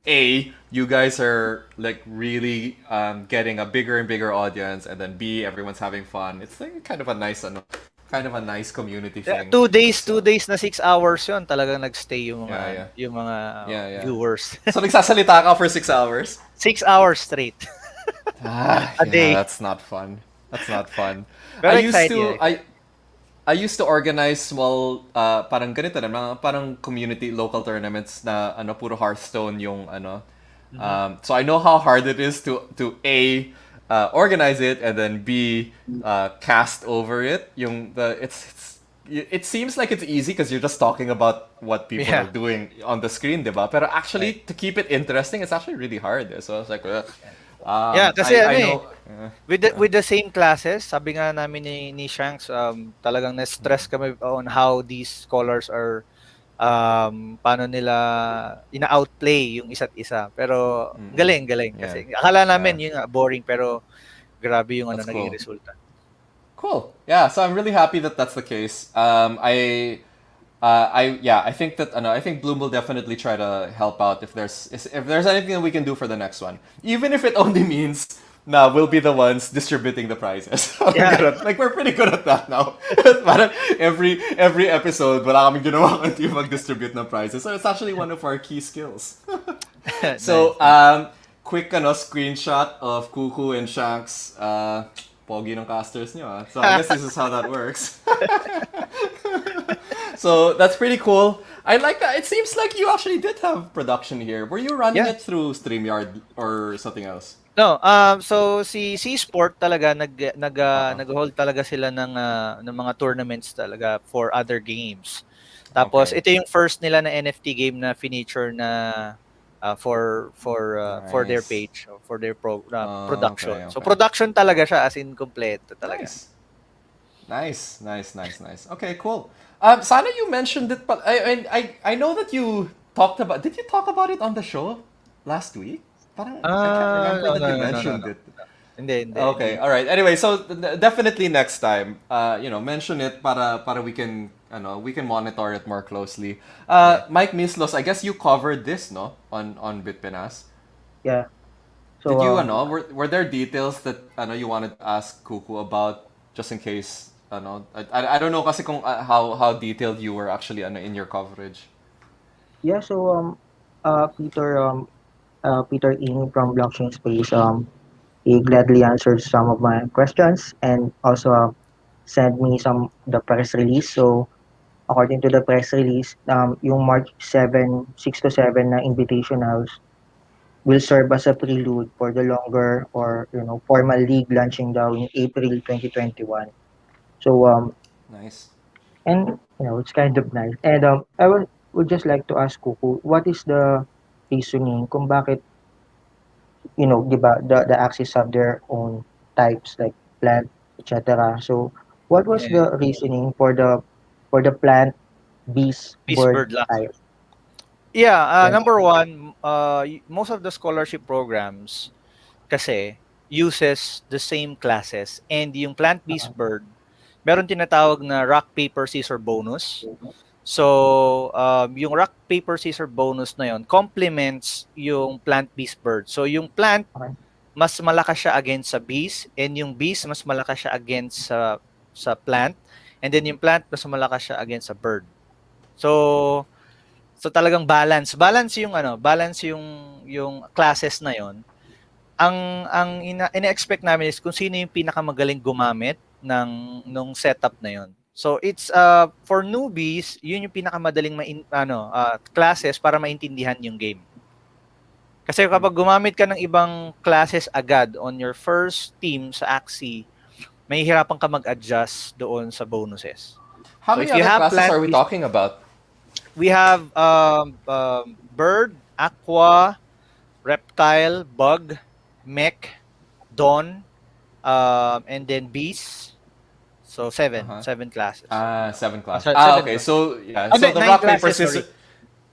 A, you guys are like really getting a bigger and bigger audience, and then B, everyone's having fun. It's like kind of a nice community thing. 2 days na 6 hours yun. Talagang nagstay yung mga yung mga viewers. So nagsasalita ka for 6 hours? 6 hours straight. A day. That's not fun. Very I used to organize small parang ganito na mga parang community local tournaments na puro Hearthstone yung so I know how hard it is to A organize it and then B cast over it. It seems like it's easy because you're just talking about what people are doing on the screen, diba? Pero actually to keep it interesting, it's actually really hard. So I was like, kasi I know, with the same classes, sabi nga namin ni Shanks, talagang na-stress kami on how these scholars are paano nila ina-outplay yung isa't isa. Pero galing kasi akala namin yung boring pero grabe yung naging resulta. Cool. Yeah, so I'm really happy that that's the case. I think that I think Bloom will definitely try to help out if there's anything that we can do for the next one, even if it only means we'll be the ones distributing the prizes. We're pretty good at that now. Parang every episode, wala kaming ginawa kundi mag-distribute ng prizes. So it's actually one of our key skills. So quick screenshot of Kookoo and Shanks. Pogi ng casters nyo. So I guess this is how that works. So that's pretty cool. I like that. It seems like you actually did have production here. Were you running it through StreamYard or something else? No, so si C-Sport talaga nag-hold talaga sila ng mga tournaments talaga for other games. Tapos ito yung first nila na NFT game na feature na for their Nice. page, for their production. Okay, So okay. production talaga siya, as in kompleto talaga. Nice. Okay, cool. Sana you mentioned it, but I know that you talked about. Did you talk about it on the show last week? Parang I can't remember No, that no, you no, no, no, mentioned no. it. Hindi. Okay, all right. Anyway, so definitely next time, mention it para we can, we can monitor it more closely. Yeah. Mike Mislos, I guess you covered this, no, on Bitpinas. Yeah. Did So you, were there details that you wanted to ask Kookoo about just in case, I don't know kasi kung how detailed you were actually in your coverage. yeah, so Peter Peter Ing from Blockchain Space he gladly answered some of my questions and also sent me some the press release. So according to the press release, yung March 7, 6 to 7 na invitationals will serve as a prelude for the longer or formal league launching daw in April 2021. So Nice. and it's kind of nice. And I would just like to ask Kuku, what is the reasoning kung bakit 'di ba the axis have their own types like plant, etc. So what was Yeah. the reasoning for the plant, beast, Peace bird bird luck. type? Yeah, Yes. number one, most of the scholarship programs kasi uses the same classes, and yung plant beast bird meron tinatawag na rock paper scissor bonus. So yung rock paper scissor bonus na yon complements yung plant beast bird. So yung plant Okay. mas malakas siya against sa beast, and yung beast mas malakas siya against sa plant, and then yung plant mas malakas siya against sa bird. So talagang balance yung yung classes na yon. Ang ina-expect namin is kung sino yung pinakamagaling gumamit nung setup na yon. So it's for newbies, yun yung pinakamadaling classes para maintindihan yung game. Kasi kapag gumamit ka ng ibang classes agad on your first team sa Axie, mahihirapan ka mag-adjust doon sa bonuses. How So many if you other have classes are we plant-based, talking about? we have bird, aqua, reptile, bug, mech, dawn, and then beast. So seven classes. 7 classes. Seven Okay. classes. So yeah. Ah, So the nine rock paper classes, scissors. sorry.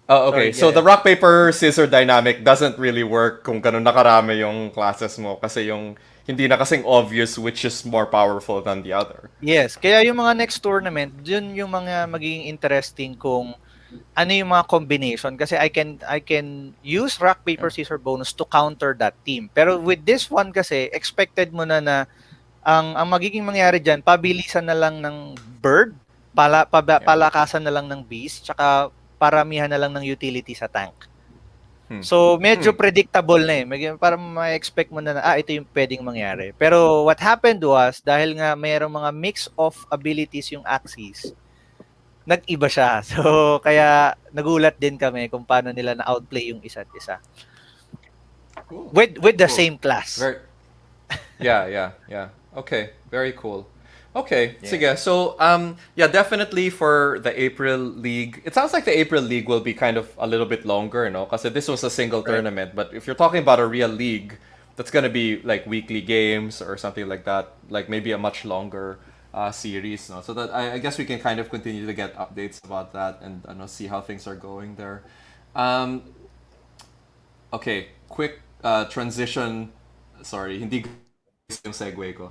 Oh, okay. Sorry, So yeah. the rock paper scissor dynamic doesn't really work kung ganun nakarami yung classes mo kasi yung hindi na kasing obvious which is more powerful than the other. Yes, kaya yung mga next tournament, dun yung mga magiging interesting kung ano yung mga combination, kasi I can use rock paper scissors bonus to counter that team. Pero with this one kasi expected mo na ang magiging mangyari diyan, pabilisan na lang ng bird, palakasan na lang ng beast, tsaka paramihan na lang ng utility sa tank. So medyo predictable na eh. Para ma-expect mo na ito yung pwedeng mangyari. Pero what happened was, dahil nga mayroong mga mix of abilities yung Axies, nag-iba siya. So kaya nagulat din kami kung paano nila na-outplay yung isa't isa. Cool. With the Cool. same class. Yeah. Okay, very cool. Okay, Yeah. sige. So, definitely for the April League, it sounds like the April League will be kind of a little bit longer, no? Because this was a single tournament. But if you're talking about a real league, that's gonna be like weekly games or something like that, like maybe a much longer series, no? So that I guess we can kind of continue to get updates about that and see how things are going there. Okay, quick transition. Sorry, hindi yung segue ko.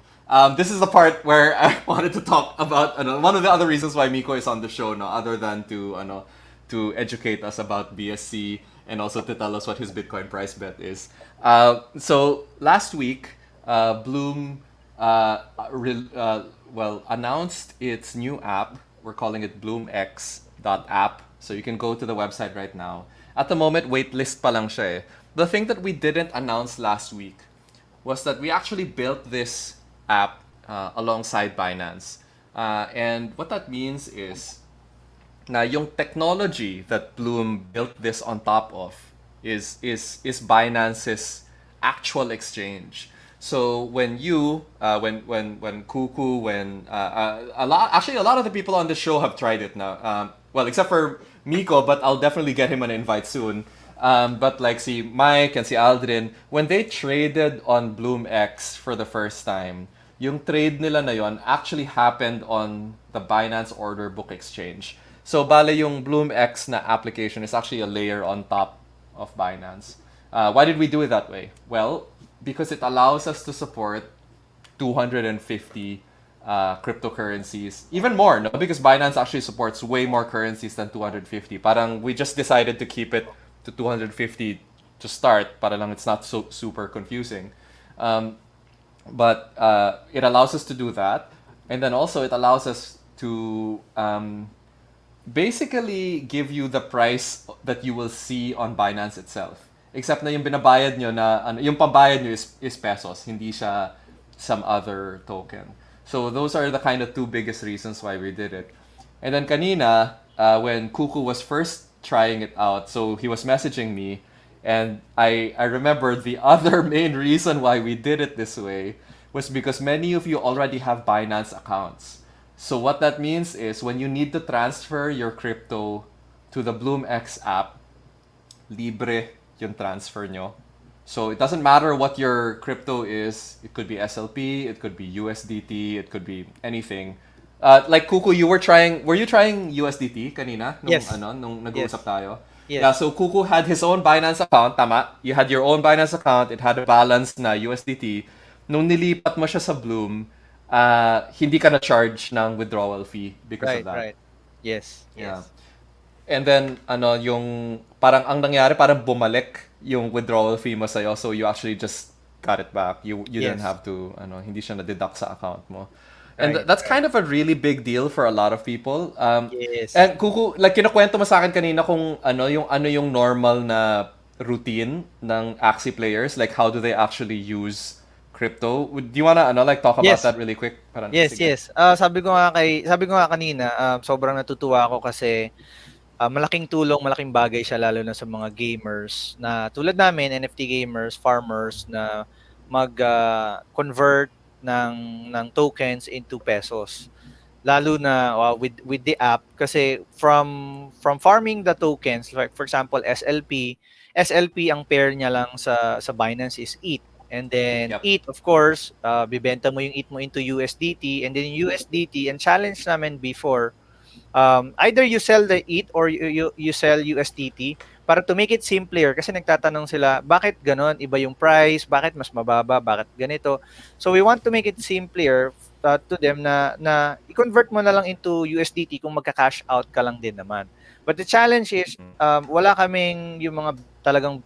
This is the part where I wanted to talk about one of the other reasons why Miko is on the show, no, other than to educate us about BSC and also to tell us what his Bitcoin price bet is. So last week, Bloom announced its new app. We're calling it BloomX.app. So you can go to the website right now. At the moment, waitlist pa lang siya eh. The thing that we didn't announce last week was that we actually built this app alongside Binance. And what that means is na yung technology that Bloom built this on top of is Binance's actual exchange. So when you when Kookoo, when a lot of the people on the show have tried it now. Well, except for Miko, but I'll definitely get him an invite soon. But like si Mike and si Aldrin, when they traded on BloomX for the first time, yung trade nila na yon actually happened on the Binance Order Book Exchange. So bale yung BloomX na application is actually a layer on top of Binance. Why did we do it that way? Well, because it allows us to support 250 cryptocurrencies, even more, no? Because Binance actually supports way more currencies than 250. Parang we just decided to keep it to 250 to start, para lang it's not so super confusing. But it allows us to do that, and then also it allows us to basically give you the price that you will see on Binance itself. Except na yung binabayad nyo na, yung pambayad nyo is pesos, hindi siya some other token. So those are the kind of two biggest reasons why we did it. And then kanina, when Kookoo was first trying it out, so he was messaging me, and I remember the other main reason why we did it this way was because many of you already have Binance accounts. So what that means is when you need to transfer your crypto to the BloomX app, libre yung transfer nyo. So it doesn't matter what your crypto is. It could be SLP, it could be USDT, it could be anything. Like Kookoo, were you trying USDT kanina? Yes. Nung nag-uusap tayo? Yes. Yeah, so Kookoo had his own Binance account, tama? You had your own Binance account, it had a balance na USDT. Nung nilipat mo siya sa Bloom, hindi ka na-charge ng withdrawal fee because of that. Right. Yes. Yeah. And then, yung parang ang nangyari, parang bumalik yung withdrawal fee mo sa'yo, so you actually just got it back. You didn't have to, hindi siya na-deduct sa account mo. And that's kind of a really big deal for a lot of people. Yes. And Kookoo, like kinukwento mo sa akin kanina kung yung normal na routine ng Axie players, like how do they actually use crypto? Do you wanna talk about that really quick? Parang, Yes. Sabi ko nga kanina, sobrang natutuwa ako kasi malaking tulong, malaking bagay siya lalo na sa mga gamers na tulad namin, NFT gamers, farmers na mag-convert ng tokens into pesos. Lalo na with the app kasi from farming the tokens, like for example SLP ang pair niya lang sa Binance is ETH. And then ETH, of course, bibenta mo yung ETH mo into USDT, and then USDT, and challenge namin before, either you sell the ETH or you sell USDT para to make it simpler kasi nagtatanong sila, bakit ganon? Iba yung price, bakit mas mababa, bakit ganito? So we want to make it simpler to them na i-convert mo na lang into USDT kung magka-cash out ka lang din naman. But the challenge is, wala kaming yung mga talagang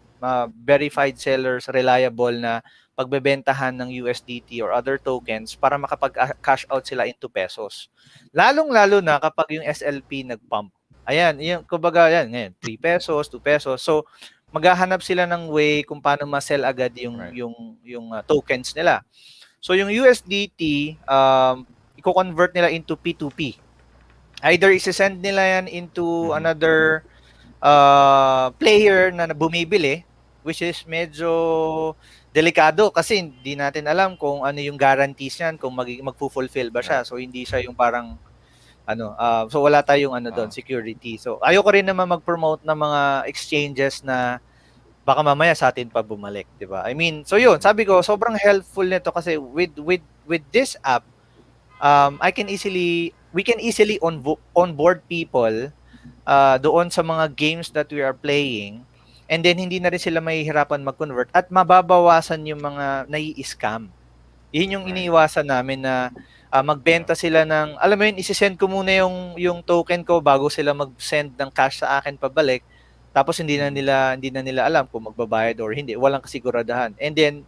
verified sellers, reliable na pagbebentahan ng USDT or other tokens para makapag-cash out sila into pesos. Lalong-lalo na kapag yung SLP nag-pump. Ayan, yung kumbaga yan, ngayon 3 pesos, 2 pesos. So maghahanap sila ng way kung paano ma-sell agad yung tokens nila. So yung USDT, i-convert nila into P2P. Either i-send nila yan into another player na bumibili, which is medyo delikado kasi hindi natin alam kung ano yung guarantees niyan, kung magfulfill ba siya. So hindi siya yung parang so wala tayong doon, security. So ayoko rin naman mag-promote ng mga exchanges na baka mamaya sa atin pa bumalik, 'di ba? I mean, so yun, sabi ko sobrang helpful nito kasi with this app, we can easily onboard people doon sa mga games that we are playing, and then hindi na rin sila mahihirapan mag-convert at mababawasan yung mga nai-scam. Yun yung iniiwasan namin na magbenta sila ng, alam mo yun, isi-send ko muna yung token ko bago sila mag-send ng cash sa akin pabalik. Tapos hindi na nila alam kung magbabayad or hindi, walang kasiguradahan. And then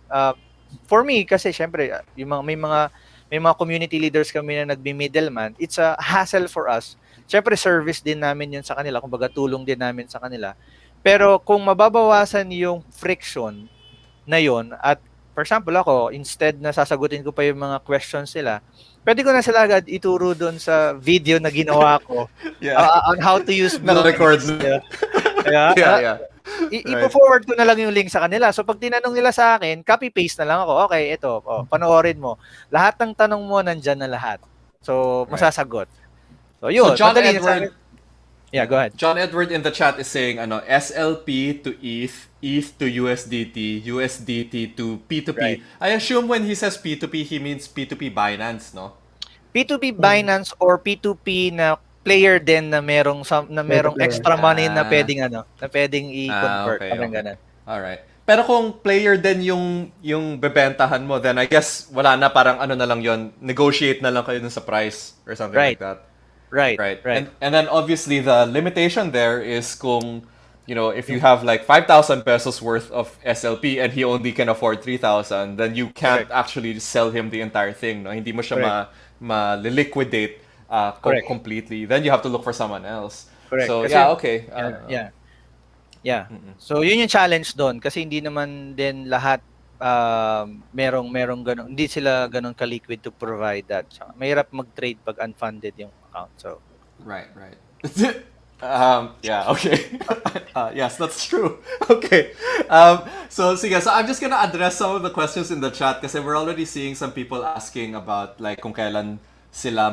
for me kasi syempre may mga community leaders kami na nagbi-middleman, it's a hassle for us. Syempre service din namin yun sa kanila, kumbaga tulong din namin sa kanila. Pero kung mababawasan yung friction na yun, at for example ako, instead na sasagutin ko pa yung mga questions nila, pwede ko na sila agad ituro doon sa video na ginawa ko on how to use na-record. Yeah. Ipo-forward ko na lang yung link sa kanila. So pag tinanong nila sa akin, copy-paste na lang ako. Okay, ito, panoorin mo. Lahat ng tanong mo nandyan na lahat. So masasagot. So yun, So John madali Edward, Yeah, go ahead. John Edward in the chat is saying SLP to ETH to USDT, USDT to Right. P2P. I assume when he says P2P, he means P2P Binance, no? P2P Binance or P2P na player din na Play to merong play. extra money Ah, na pwedeng i-convert, okay, parang okay. ganun. All right. Pero kung player din yung bebentahan mo, then I guess wala na, parang na lang yon, negotiate na lang kayo dun sa price or something like Right. that. Right. Right. Right. And then obviously the limitation there is kung if you have like 5,000 pesos worth of SLP and he only can afford 3,000, then you can't Correct. actually sell him the entire thing, no? Hindi mo siya Correct. liquidate Correct. completely. Then you have to look for someone else. Correct. So Kasi yeah, okay. yeah. Yeah. So yun yung challenge doon kasi hindi naman din lahat merong ganun. Hindi sila ganun ka-liquid to provide that. So, mahirap mag-trade pag unfunded yung account. So Right. Yeah, okay. Yes, that's true. Okay. So I'm just gonna address some of the questions in the chat because we're already seeing some people asking about like kung kailan sila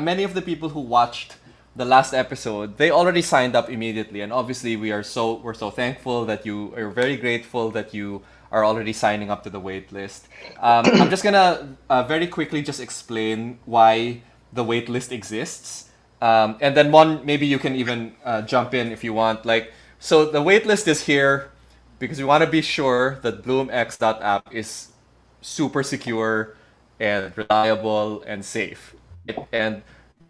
many of the people who watched the last episode, they already signed up immediately, and obviously we're so thankful that you are very grateful that you are already signing up to the wait list. I'm just gonna very quickly just explain why the wait list exists. And then Mon, maybe you can even jump in if you want. So the wait list is here because we want to be sure that BloomX.app is super secure and reliable and safe. And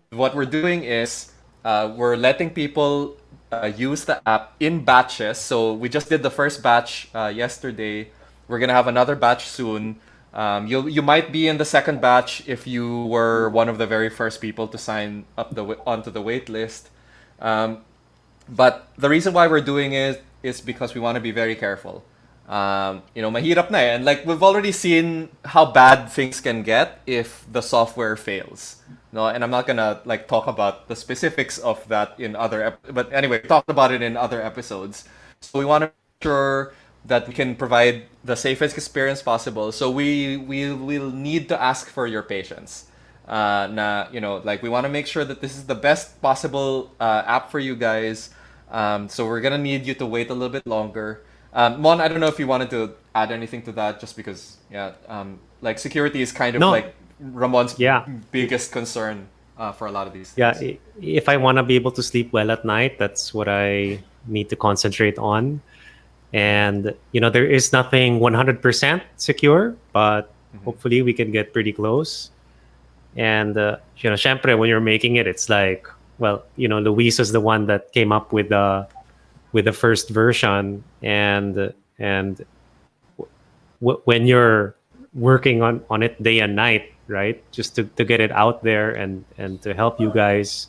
what we're doing is we're letting people use the app in batches. So we just did the first batch yesterday. We're gonna have another batch soon. You might be in the second batch if you were one of the very first people to sign up onto the wait list. But the reason why we're doing it is because we want to be very careful. Mahirap na eh. And we've already seen how bad things can get if the software fails. No, and I'm not gonna talk about the specifics of that in but anyway, we talked about it in other episodes. So we want to make sure that we can provide the safest experience possible. So we will need to ask for your patience. We want to make sure that this is the best possible app for you guys. So we're gonna need you to wait a little bit longer. Mon, I don't know if you wanted to add anything to that, just because security is kind of No. Ramon's Yeah. biggest concern for a lot of these Yeah, things. if I want to be able to sleep well at night, that's what I need to concentrate on. And there is nothing 100% secure, but hopefully we can get pretty close. And syempre, when you're making it, it's like, well, Luis is the one that came up with the first version, and when you're working on it day and night, right, just to get it out there and to help you guys,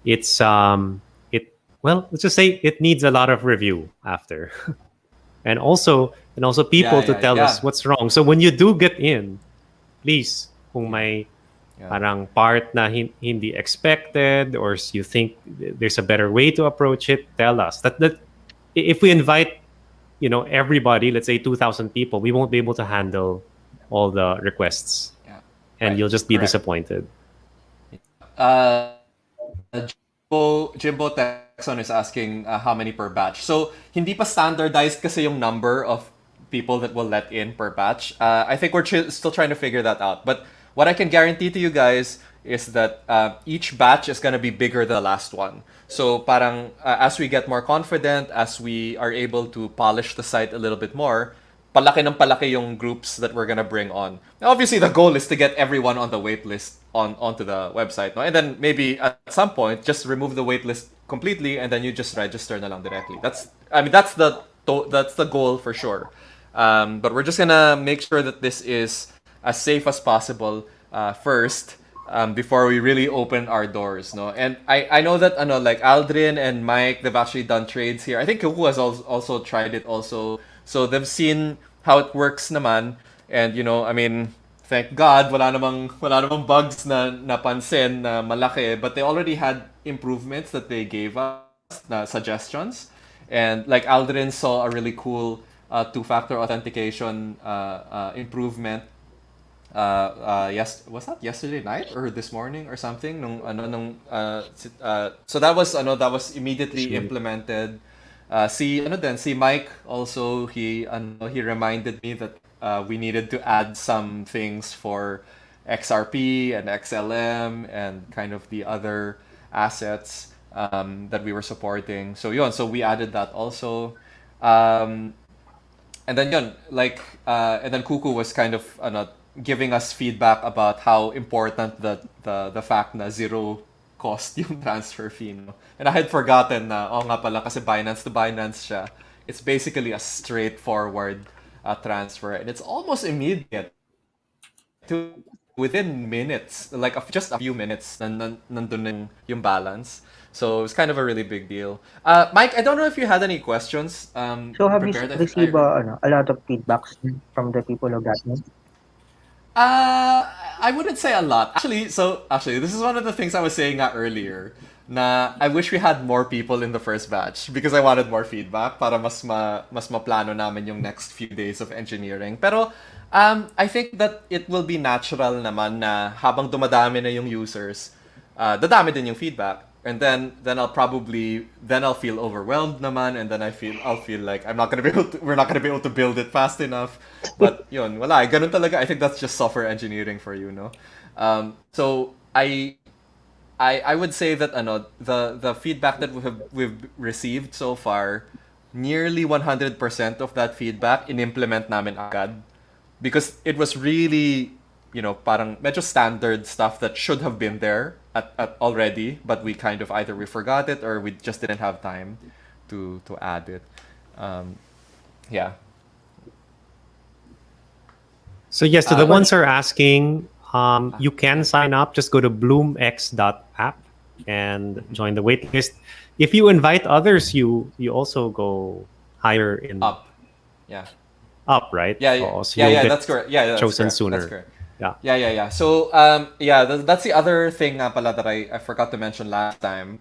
it's let's just say it needs a lot of review after. and also people to tell us what's wrong. So when you do get in, please, kung may parang part na hindi expected, or you think there's a better way to approach it, tell us. That if we invite everybody, let's say 2,000 people, we won't be able to handle all the requests, and you'll just be disappointed. Jimbo Texon is asking how many per batch. So hindi pa standardized kasi yung number of people that will let in per batch. I think we're still trying to figure that out. But what I can guarantee to you guys is that each batch is going to be bigger than the last one. So parang as we get more confident, as we are able to polish the site a little bit more, palaki ng palaki yung groups that we're going to bring on. Now, obviously, the goal is to get everyone on the wait list onto the website. No? And then maybe at some point, just remove the wait list completely and then you just register na lang directly. That's the goal for sure. But we're just going to make sure that this is as safe as possible first before we really open our doors. No? And I know that Aldrin and Mike, they've actually done trades here. I think Kookoo has also tried it also. So they've seen how it works naman. And thank God, wala namang bugs na napansin na malaki. But they already had improvements that they gave us, suggestions. And Aldrin saw a really cool two-factor authentication improvement was that yesterday night or this morning or something? So that was immediately implemented. Si Mike also, he reminded me that we needed to add some things for XRP and XLM and kind of the other assets that we were supporting. So we added that also. And then and then Kookoo was kind of giving us feedback about how important the fact na zero cost yung transfer fee, no? And I had forgotten na nga pala kasi Binance to Binance siya. It's basically a straightforward transfer, and it's almost immediate. Within minutes, just a few minutes, nandun yung balance. So it's kind of a really big deal. Mike, I don't know if you had any questions. So have you prepared. received a lot of feedbacks from the people of that one? I wouldn't say a lot. Actually, this is one of the things I was saying earlier. Na I wish we had more people in the first batch because I wanted more feedback para mas maplano namin yung next few days of engineering. Pero I think that it will be natural naman na habang dumadami na yung users, dadami din yung feedback. And then I'll feel overwhelmed naman, and then I'll feel like we're not gonna be able to build it fast enough. But yun, wala, ganun talaga. I think that's just software engineering for you, no? So I would say that the feedback that we've received so far, nearly 100% of that feedback in-implement namin agad, because it was really, parang medyo standard stuff that should have been there at already, but we kind of either we forgot it or we just didn't have time to add it. Yeah. So yes, to the ones who are asking, you can sign up. Just go to BloomX.app and join the waitlist. If you invite others, you also go higher in Up. Yeah. Up, right? Yeah. So you'll get that's correct. Yeah, that's chosen correct. sooner. That's correct. Yeah. Yeah. So that's the other thing nga pala that I forgot to mention last time.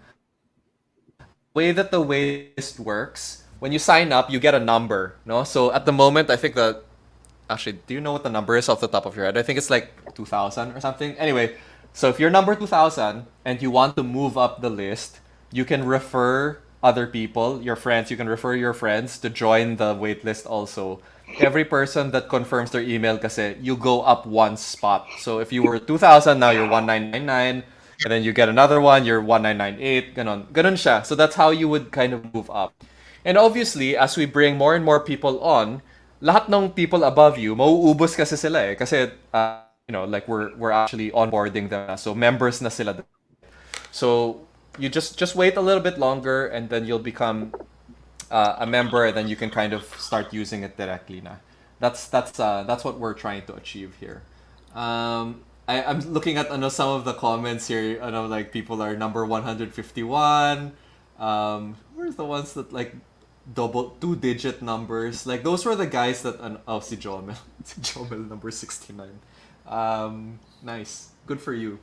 The way that the waitlist works, when you sign up, you get a number, no? So at the moment, I think that actually, do you know what the number is off the top of your head? I think it's like 2,000 or something. Anyway, so if you're number 2,000 and you want to move up the list, you can refer other people, your friends. You can refer your friends to join the waitlist also. Every person that confirms their email kasi, you go up one spot. So if you were 2,000, now you're 1,999, and then you get another one, you're 1,998, ganon siya. So that's how you would kind of move up. And obviously, as we bring more and more people on, lahat ng people above you, mauubos kasi sila eh. Kasi, we're actually onboarding them. So members na sila. So you just wait a little bit longer, and then you'll become a member, and then you can kind of start using it directly na. That's what we're trying to achieve here. I'm looking at some of the comments here. Like people are number 151. Where's the ones that like double 2-digit numbers? Like those were the guys that si Jomel. Si Jomel number 69. Nice. Good for you.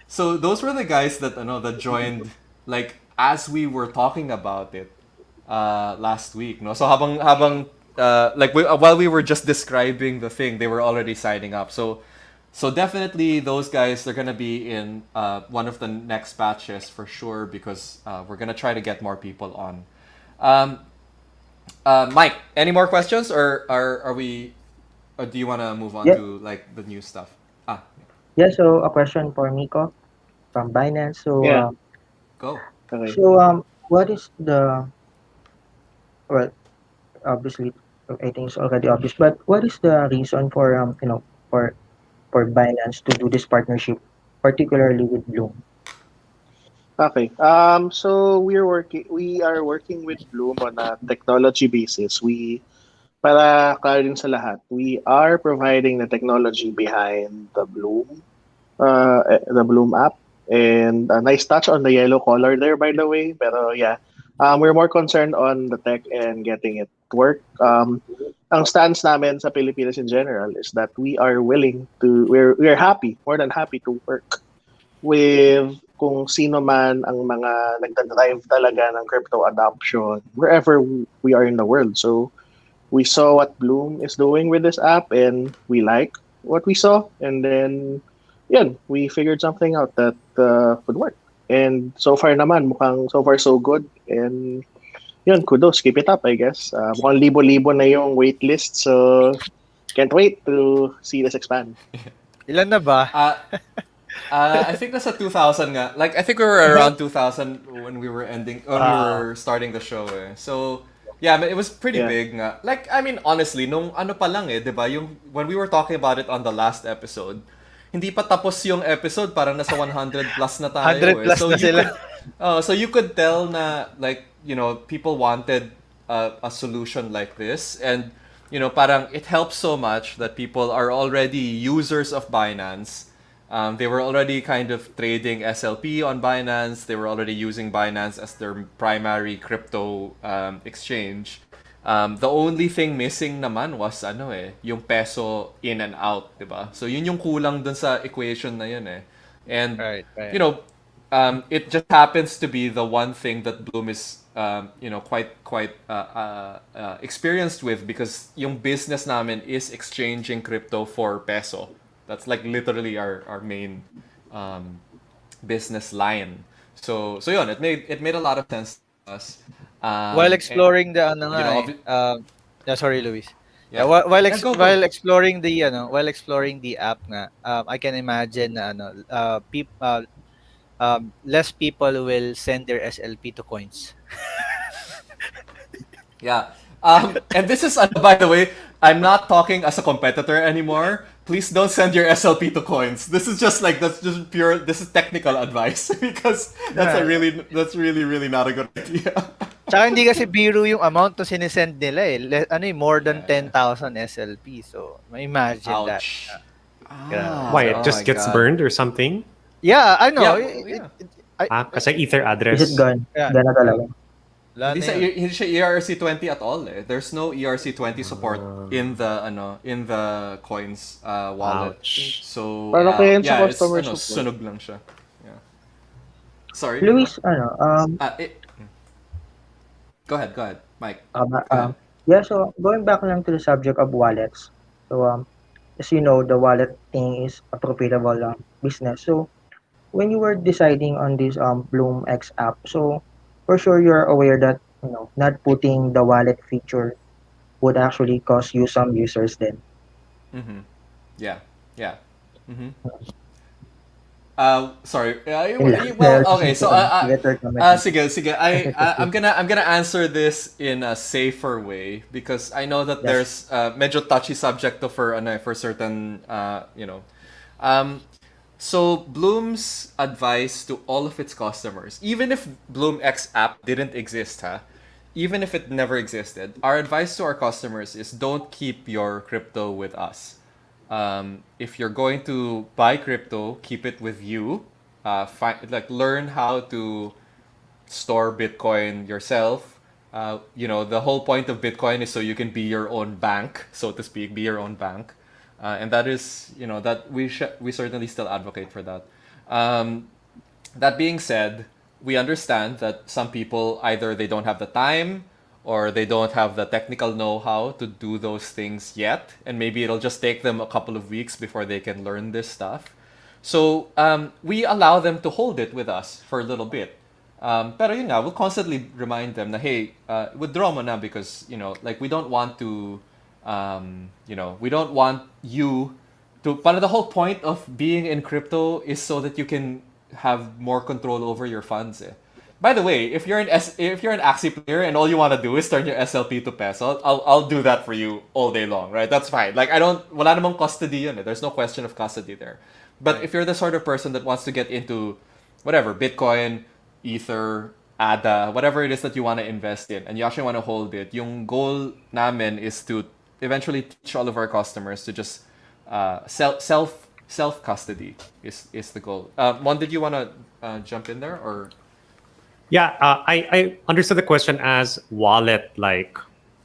So those were the guys that that joined like as we were talking about it last week, no? So habang while we were just describing the thing, they were already signing up. So definitely those guys, they're gonna be in one of the next batches for sure, because we're gonna try to get more people on. Mike, any more questions, or are we? Or do you want to move on to like the new stuff? Yeah. So a question for Miko from Binance. So Yeah. Go. Okay. So what is the obviously I think it's already obvious, but what is the reason for for Binance to do this partnership, particularly with Bloom? Okay. So we are working with Bloom on a technology basis. Para klaro din sa lahat, we are providing the technology behind the Bloom app, and a nice touch on the yellow color there, by the way. Pero yeah, we're more concerned on the tech and getting it to work. Ang stance namin sa Pilipinas in general is that we're happy, more than happy to work with kung sino man ang mga nagdadrive talaga ng crypto adoption wherever we are in the world. So we saw what Bloom is doing with this app, and we like what we saw, and then yun, we figured something out that would work. And so far naman, mukhang so far so good. And yun, kudos, keep it up, I guess. Mukhang libo-libo na yung waitlist, so can't wait to see this expand. Ilan na ba? I think that's a 2000 nga. Like, I think we were around 2000 when we were when we were starting the show eh. So, yeah, it was pretty Yeah. big nga. Like, I mean, honestly, nung ano pa lang eh, di ba? When we were talking about it on the last episode, hindi pa tapos yung episode, parang nasa 100 plus na tayo 100 eh. plus So na you sila. so you could tell na, like, people wanted a solution like this. And, parang it helps so much that people are already users of Binance. They were already kind of trading SLP on Binance. They were already using Binance as their primary crypto exchange. The only thing missing naman was yung peso in and out, 'di ba? So yun yung kulang dun sa equation na yun eh. And Right. it just happens to be the one thing that Bloom is quite experienced with, because yung business namin is exchanging crypto for peso. That's like literally our main business line. So yun, it made a lot of sense to us. While exploring the sorry, Luis. Yeah, while Yeah, go. exploring the app nga, I can imagine na less people will send their SLP to coins. Yeah. And this is, by the way, I'm not talking as a competitor anymore. Please don't send your SLP to coins. This is just this is technical advice because that's really, really not a good idea. Tsaka hindi kasi biro yung amount na sinesend nila eh. More than 10,000 SLP. So, imagine that. Ouch. Why, it Oh just my gets God. burned or something? Yeah, I know. Yeah. Kasi ether address. Is it gone? Yeah. Gana talaga. Wala Hindi na yun. hindi siya ERC20 at all eh. There's no ERC20 support in the coins wallet. Ouch. So Para kaya yun sa yeah, it's customer support. sunog lang siya. Yeah. Sorry. Luis, Go ahead, Mike. yeah, so going back lang to the subject of wallets. So, as you know, the wallet thing is a profitable business. So, when you were deciding on this BloomX app, so for sure you're aware that not putting the wallet feature would actually cost you some users then. Mm-hmm. Yeah. Sorry. Well, okay. So, sige. I'm gonna answer this in a safer way because I know that there's medyo touchy subject to for certain So Bloom's advice to all of its customers, even if BloomX app didn't exist, even if it never existed, our advice to our customers is don't keep your crypto with us. If you're going to buy crypto, keep it with you. Learn how to store Bitcoin yourself. The whole point of Bitcoin is so you can be your own bank, so to speak, be your own bank. And that is, that we certainly still advocate for that. That being said, we understand that some people either they don't have the time or they don't have the technical know-how to do those things yet, and maybe it'll just take them a couple of weeks before they can learn this stuff. So we allow them to hold it with us for a little bit. Pero yun nga, we'll constantly remind them that, hey, withdraw mo na because, we don't want to, we don't want you to, but the whole point of being in crypto is so that you can have more control over your funds. By the way, if you're an Axie player and all you want to do is turn your SLP to peso, I'll do that for you all day long, right? That's fine. Like wala namang custody yun. There's no question of custody there. But if you're the sort of person that wants to get into whatever, Bitcoin, Ether, ADA, whatever it is that you want to invest in, and you actually want to hold it, yung goal namin is to eventually teach all of our customers to just self custody is the goal. Mon, did you want to jump in there or? Yeah, I understood the question as wallet, like,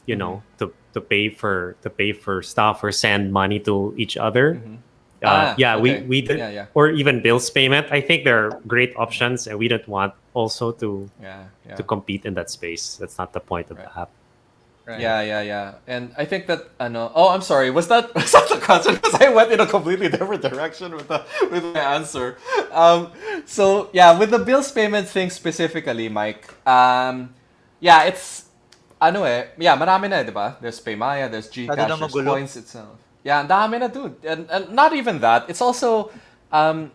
to pay for stuff or send money to each other. Okay. We did, yeah. or even bills payment. I think they're great options, and we don't want also to compete in that space. That's not the point of the app. Right. Yeah. And I think that oh, I'm sorry. Was that was that the question? Because I went in a completely different direction with my answer. So yeah, with the bills payment thing specifically, Mike. Yeah, it's yeah, marami na, 'di ba? There's Paymaya, there's Masyado na GCash, there's magulo. Coins itself. Yeah, ang dami na, dude. And not even that. It's also um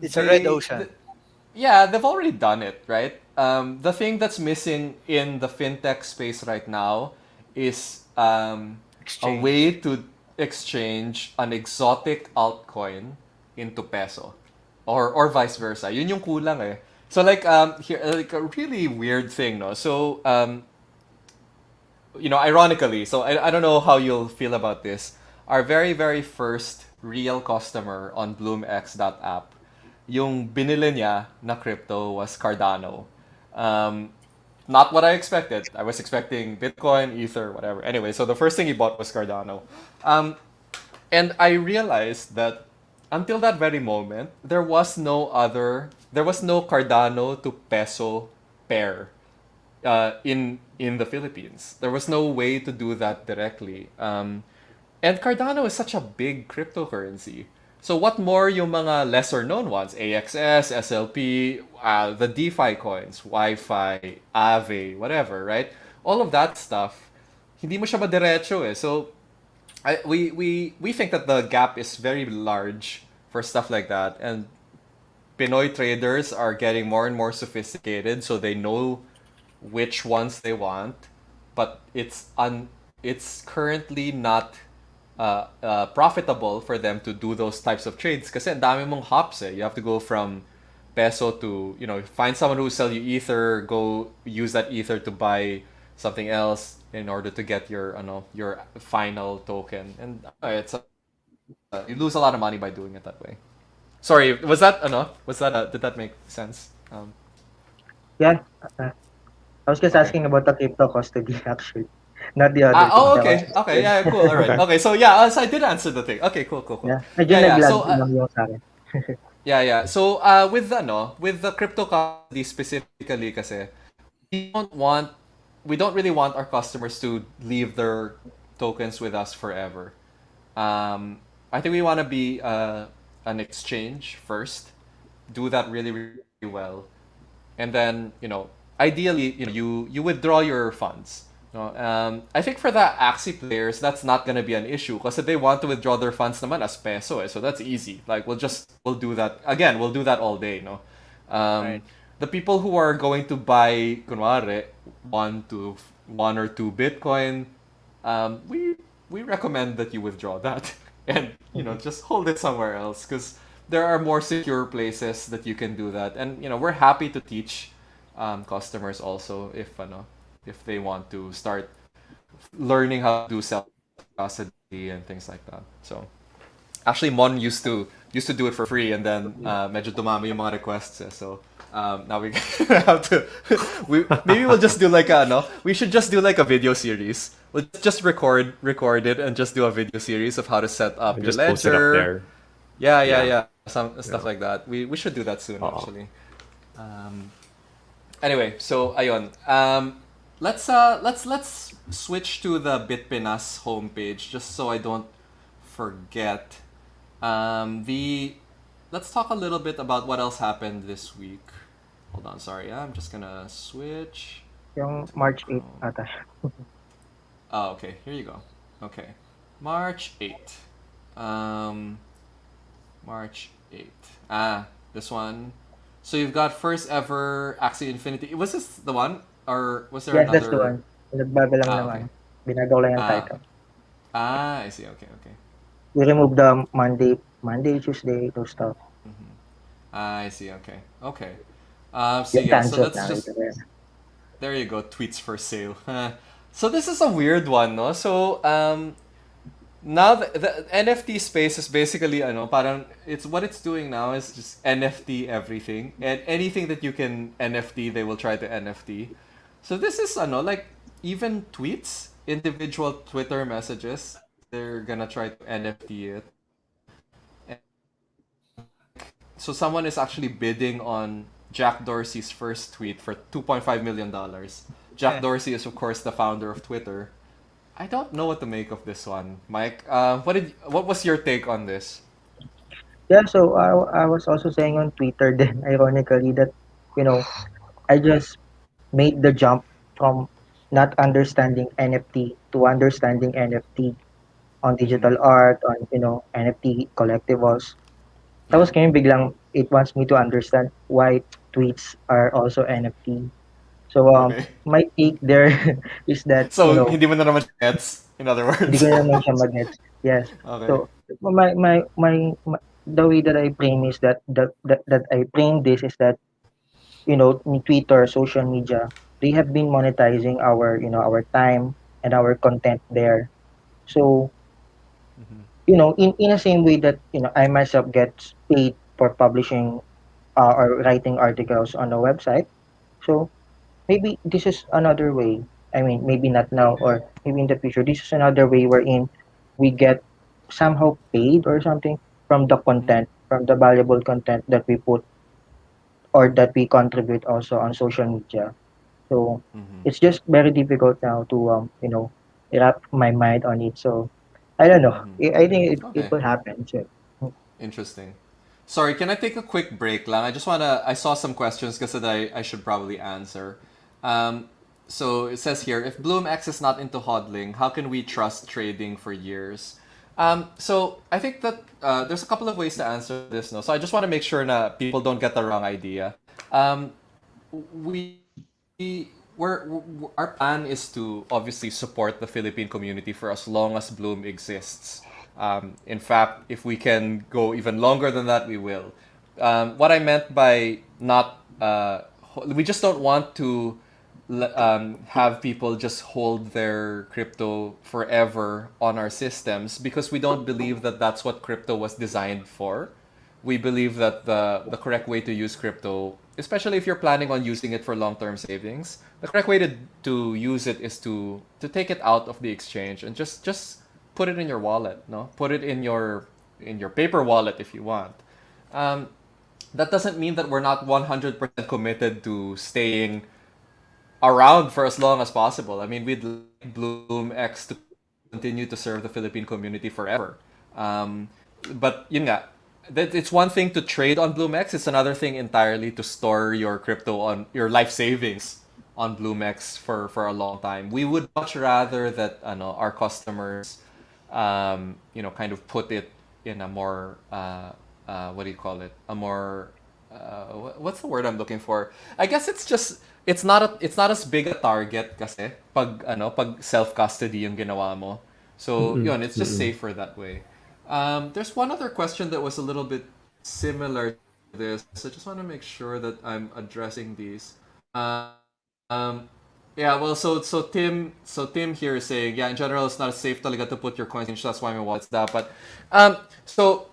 It's a red they ocean. yeah, they've already done it, right? The thing that's missing in the fintech space right now is a Exchange. way to exchange an exotic altcoin into peso, or vice versa. Yun yung kulang eh. So like here like a really weird thing, no. So ironically, so I don't know how you'll feel about this. Our very, very first real customer on BloomX.app, yung binili niya na crypto was Cardano. Not what I expected. I was expecting Bitcoin, Ether, whatever. Anyway, so the first thing he bought was Cardano. And I realized that until that very moment, there was no Cardano to peso pair in the Philippines. There was no way to do that directly. And Cardano is such a big cryptocurrency. So what more yung mga lesser known ones, AXS, SLP, the DeFi coins, Wi-Fi, Aave, whatever, right? All of that stuff, hindi mo siya madiretso eh. So we think that the gap is very large for stuff like that, and Pinoy traders are getting more and more sophisticated, so they know which ones they want, but it's currently not profitable for them to do those types of trades kasi ang dami mong hops eh. You have to go from peso to, find someone who will sell you ether, go use that ether to buy something else in order to get your final token, and you lose a lot of money by doing it that way. Sorry, was that did that make sense? Yeah. I was just asking about the crypto custody actually, not the other thing. Okay, yeah, cool, all right. Okay, so yeah, so I did answer the thing. Okay, cool. Yeah, medyo Yeah, naglag so lang yung sa akin. yeah. So with the cryptocurrency specifically kasi we don't really want our customers to leave their tokens with us forever. I think we want to be an exchange first, do that really, really well, and then ideally you withdraw your funds. I think for the Axie players that's not gonna be an issue because they want to withdraw their funds naman as peso so that's easy. Like we'll do that again. We'll do that all day. Right. The people who are going to buy kunwari one or two Bitcoin, we recommend that you withdraw that and just hold it somewhere else because there are more secure places that you can do that, and we're happy to teach customers also if they want to start learning how to do self custody and things like that. So actually Mon used to do it for free, and then medyo dumami yung mga requests so now we have to maybe we'll just do we should just do like a video series. We'll just record it and just do a video series of how to set up your Just ledger. post it up there. Yeah. Some stuff like that. We should do that soon actually. Anyway, so ayun. Let's switch to the Bitpinas homepage just so I don't forget. Let's talk a little bit about what else happened this week. Hold on, sorry. I'm just gonna switch. Yung March 8 ata. Oh, okay. Here you go. Okay, March 8th. March 8th. This one. So you've got first ever Axie Infinity. Was this the one? Or was there Yes, another? that's the one. Nagbago lang naman. Binago lang yung title. I see. Okay. We removed the Monday, Tuesday, those stuff. I see. Okay. So Yung yeah. So cancel let's na just. ito rin. There you go. Tweets for sale. So this is a weird one, no? So now the NFT space is basically parang what it's doing now is just NFT everything, and anything that you can NFT they will try to NFT. So this is like even tweets, individual Twitter messages, they're gonna try to NFT it. And so someone is actually bidding on Jack Dorsey's first tweet for $2.5 million. Jack Dorsey is of course the founder of Twitter. I don't know what to make of this one, Mike. What was your take on this? Yeah, so I was also saying on Twitter then, ironically, that, you know, I just made the jump from not understanding NFT to understanding NFT on Mm-hmm. digital art, on, NFT collectibles. Tapos Yeah. ngayon biglang it wants me to understand why tweets are also NFT. So Okay. my take there is that, So hindi mo na naman gets, in other hindi ko words. na naman siya mag-gets. Yes. Okay. So my the way that I frame is that I frame this is that, in Twitter, social media, they have been monetizing our time and our content there. So, Mm-hmm. in the same way that, I myself gets paid for publishing or writing articles on a website. So maybe this is another way. I mean, maybe not now or maybe in the future. This is another way wherein we get somehow paid or something from the Mm-hmm. content, from the valuable content that we put or that we contribute also on social media. So Mm-hmm. it's just very difficult now to wrap my mind on it. So I don't know. Mm-hmm. I think it Okay. will happen. So Interesting. Sorry, can I take a quick break lang? I saw some questions because I should probably answer. Um, so it says here, if BloomX is not into hodling, how can we trust trading for years? So I think that there's a couple of ways to answer this. No, so I just want to make sure that people don't get the wrong idea. Um, we our plan is to obviously support the Philippine community for as long as Bloom exists. In fact, if we can go even longer than that, we will. What I meant by not, we just don't want to have people just hold their crypto forever on our systems because we don't believe that that's what crypto was designed for. We believe that the correct way to use crypto, especially if you're planning on using it for long-term savings, the correct way to use it is to take it out of the exchange and just put it in your wallet, no? Put it in your paper wallet if you want. Um, that doesn't mean that we're not 100% committed to staying around for as long as possible. I mean, we'd like BloomX to continue to serve the Philippine community forever. But yun nga, it's one thing to trade on BloomX. It's another thing entirely to store your crypto on your life savings on BloomX for a long time. We would much rather that our customers, kind of put it in a more what do you call it? A more what's the word I'm looking for? I guess it's not as big a target kasi pag self custody yung ginawa mo. So Mm-mm, yun, it's just mm-mm. safer that way. There's one other question that was a little bit similar to this. I just want to make sure that I'm addressing these. Um, yeah, well, so Tim here is saying, yeah, in general, it's not safe talaga to put your coins in. That's why my wallet's that. But so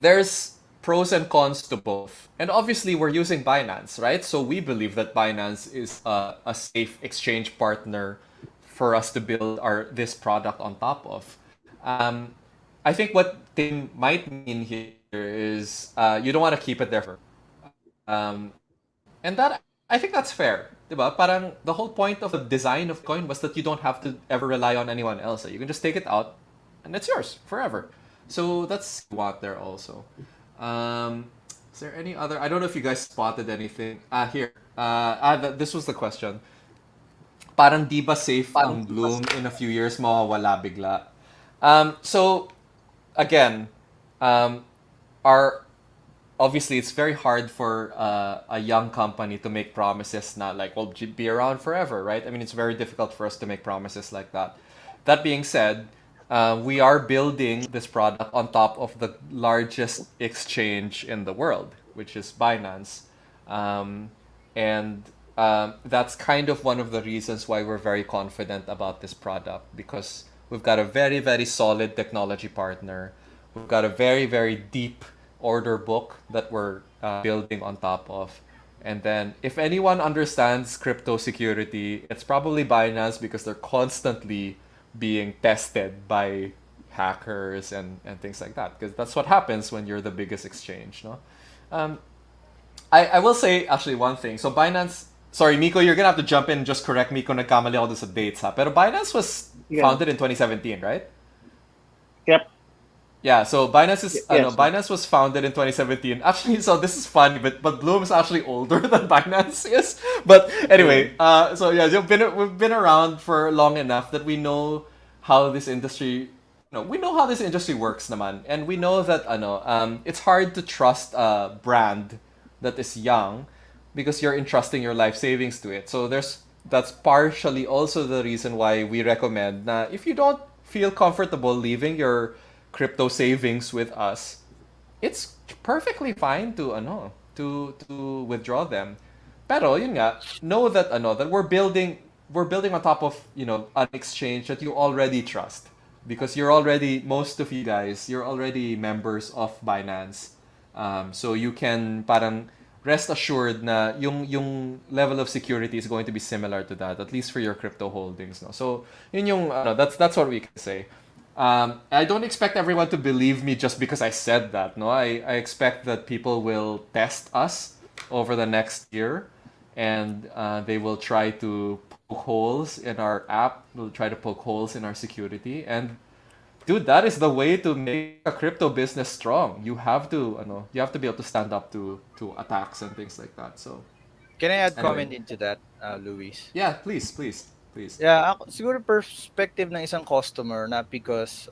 there's pros and cons to both. And obviously, we're using Binance, right? So we believe that Binance is a safe exchange partner for us to build this product on top of. Um, I think what Tim might mean here is you don't want to keep it there for. And that I think that's fair. Diba? Parang the whole point of the design of coin was that you don't have to ever rely on anyone else. You can just take it out and it's yours forever. So that's what you want there also. Is there any other? I don't know if you guys spotted anything. Here. This was the question. Parang di ba safe ang Bloom in a few years mawawala bigla? So again, our obviously it's very hard for a young company to make promises not like well be around forever, right? I mean, it's very difficult for us to make promises like that. That being said, we are building this product on top of the largest exchange in the world, which is Binance. And that's kind of one of the reasons why we're very confident about this product because we've got a very, very solid technology partner. We've got a very, very deep order book that we're building on top of. And then, if anyone understands crypto security, it's probably Binance because they're constantly being tested by hackers and things like that. Because that's what happens when you're the biggest exchange, no? Um, I will say actually one thing. So Binance Sorry, Miko, you're gonna have to jump in and just correct me kung nagkamali ako dun sa dates, ha? Pero Binance was Yeah. founded in 2017, right? Yep. Yeah, so Binance is Yes. Binance was founded in 2017. Actually, so this is funny, but Bloom is actually older than Binance is. But anyway, so yeah, we've been around for long enough that we know how this industry, we know how this industry works, naman, and we know that it's hard to trust a brand that is young because you're entrusting your life savings to it. So that's partially also the reason why we recommend na if you don't feel comfortable leaving your crypto savings with us, it's perfectly fine to to withdraw them. Pero yun nga, know that that we're building on top of, an exchange that you already trust because most of you guys, you're already members of Binance. So you can parang rest assured na yung level of security is going to be similar to that, at least for your crypto holdings, no. So yun that's what we can say. I don't expect everyone to believe me just because I said that. No, I expect that people will test us over the next year, and they will try to poke holes in our app. They'll try to poke holes in our security, and dude, that is the way to make a crypto business strong. You have to be able to stand up to attacks and things like that. So Can I add anyway, comment into that, Luis? yeah, please. Yeah, siguro perspective ng isang customer na because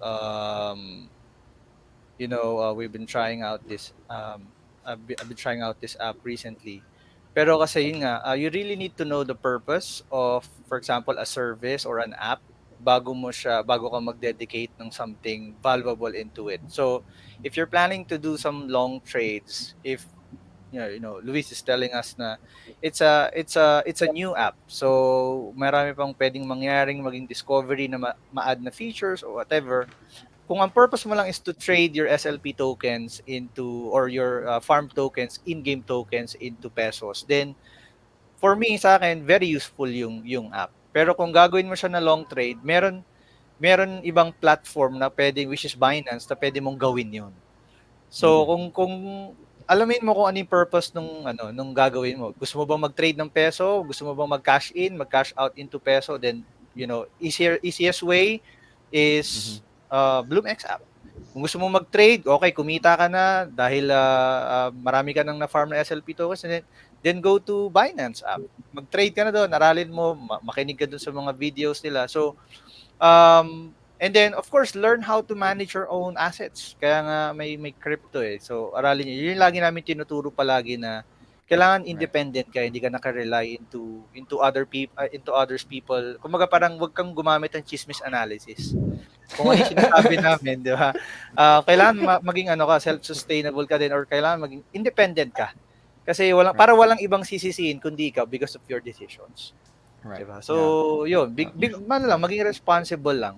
we've been trying out this I've been trying out this app recently. Pero kasi yun nga, you really need to know the purpose of, for example, a service or an app bago ka mag-dedicate ng something valuable into it. So, if you're planning to do some long trades, if Luis is telling us na it's a new app. So, marami pang pwedeng mangyaring maging discovery na ma-add na features or whatever. Kung ang purpose mo lang is to trade your SLP tokens into or your farm tokens, in-game tokens into pesos, then for me sa akin very useful yung app. Pero kung gagawin mo siya na long trade, meron ibang platform na pwedeng, which is Binance, na pwede mong gawin 'yun. So kung alamin mo kung ano yung purpose nung gagawin mo. Gusto mo bang mag-trade ng peso? Gusto mo bang mag-cash in, mag-cash out into peso? Then, easiest way is BloomX app. Kung gusto mo mag-trade, okay, kumita ka na dahil marami ka nang na-farm na SLP tokens, and then go to Binance app. Mag-trade ka na doon, aralin mo, makinig ka doon sa mga videos nila. So, and then, of course, learn how to manage your own assets. Kaya nga may crypto eh. So, aralin niyo. Yun yung lagi namin tinuturo palagi na kailangan independent ka, hindi ka naka-rely into others people. Kumbaga parang wag kang gumamit ng chismis analysis. Kung ano yung sinasabi namin, di ba? Kailangan maging self-sustainable ka din, or kailangan maging independent ka. Kasi walang ibang sisisihin kundi ikaw because of your decisions. Right. Diba? So, yun, maging responsible lang.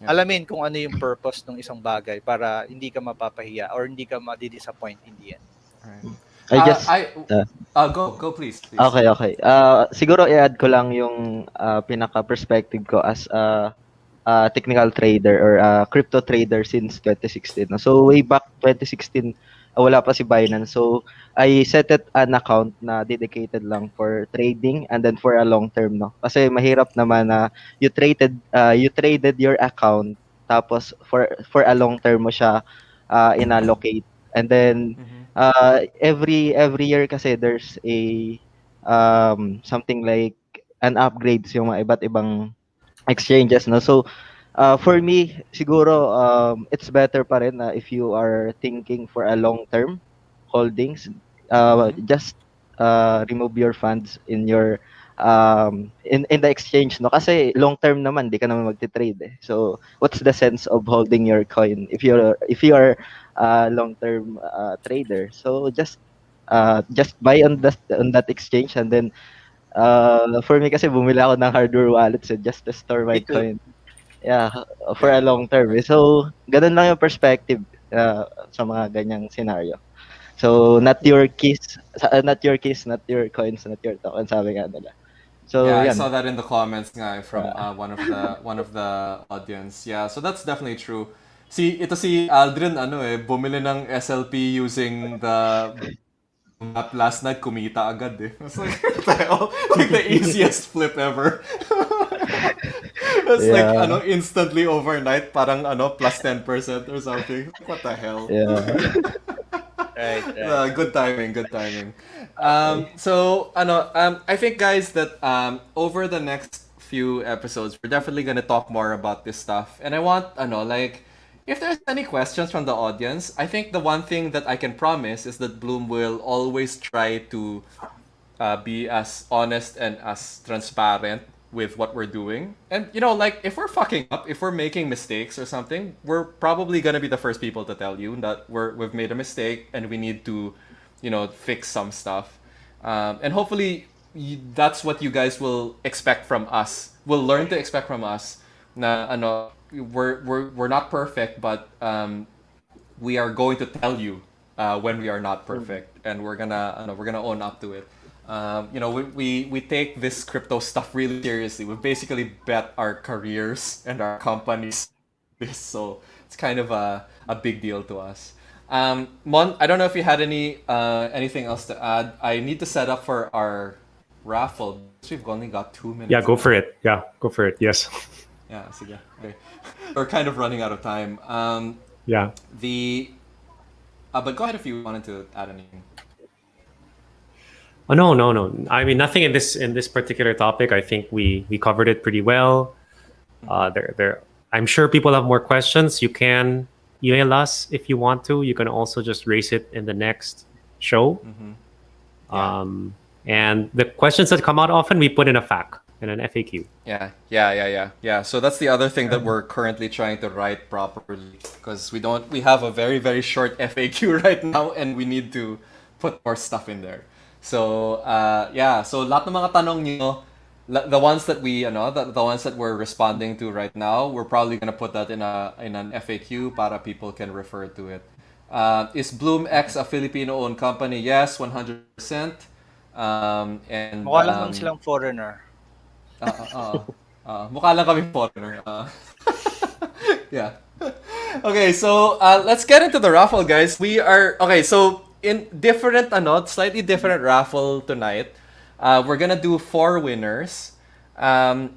Alamin kung ano yung purpose ng isang bagay para hindi ka mapapahiya or hindi ka ma-disappoint in the end. Right. Go please. Okay. Siguro i-add ko lang yung pinaka-perspective ko as a technical trader or crypto trader since 2016. So way back 2016, wala pa si Binance. So I set an account na dedicated lang for trading and then for a long term, no. Kasi mahirap naman na you traded your account tapos for a long term mo siya inallocate. And then every year kasi there's a something like an upgrades yung mga iba't ibang exchanges, no. So for me siguro it's better pa rin na if you are thinking for a long term holdings, just remove your funds in your in the exchange, no, kasi long term naman di ka naman magte-trade eh. So what's the sense of holding your coin if you are long term trader? So just buy on that exchange, and then for me kasi bumili ako ng hardware wallet just to store my coin. Yeah, for a long term. So, ganun lang yung perspective sa mga ganyang scenario. So, not your keys, not your coins, not your token, sabi nga nila. So, yeah, I yan. saw that in the comments nga from one of the audience. Yeah, so that's definitely true. Si Aldrin bumili ng SLP using the map last night, kumita agad eh. It's like, what the hell? Like the easiest flip ever. It's like, Yeah. instantly overnight, parang, plus 10% or something. What the hell? Yeah. Right. Good timing, good timing. So, I think, guys, that over the next few episodes, we're definitely gonna talk more about this stuff. And I want, like, if there's any questions from the audience, I think the one thing that I can promise is that Bloom will always try to be as honest and as transparent with what we're doing. And like if we're fucking up, if we're making mistakes or something, we're probably gonna be the first people to tell you that we've made a mistake and we need to, fix some stuff. And hopefully that's what you guys will expect from us. Will learn to expect from us. Na we're not perfect, but we are going to tell you when we are not perfect, and we're gonna own up to it. We take this crypto stuff really seriously. We basically bet our careers and our companies this, so it's kind of a big deal to us. Mon, I don't know if you had anything else to add. I need to set up for our raffle. We've only got 2 minutes. Yeah, go for it. Yeah, go for it. Yes. Yeah, sige. Okay. We're kind of running out of time. Yeah. But go ahead if you wanted to add anything. Oh, no. I mean, nothing in this particular topic. I think we covered it pretty well. There. I'm sure people have more questions. You can email us if you want to. You can also just raise it in the next show. Mm-hmm. Yeah. And the questions that come out often, we put in a FAQ and an FAQ. Yeah. So that's the other thing that we're currently trying to write properly, because we have a very, very short FAQ right now, and we need to put more stuff in there. So so lahat ng mga tanong niyo, the ones that the ones that we're responding to right now, we're probably gonna put that in an FAQ para people can refer to it. Is BloomX a Filipino-owned company? Yes, 100%. And Mukha lang silang foreigner. Mukha lang kami foreigner. Yeah. Okay, so let's get into the raffle, guys. So in different, slightly different raffle tonight. We're gonna do 4 winners.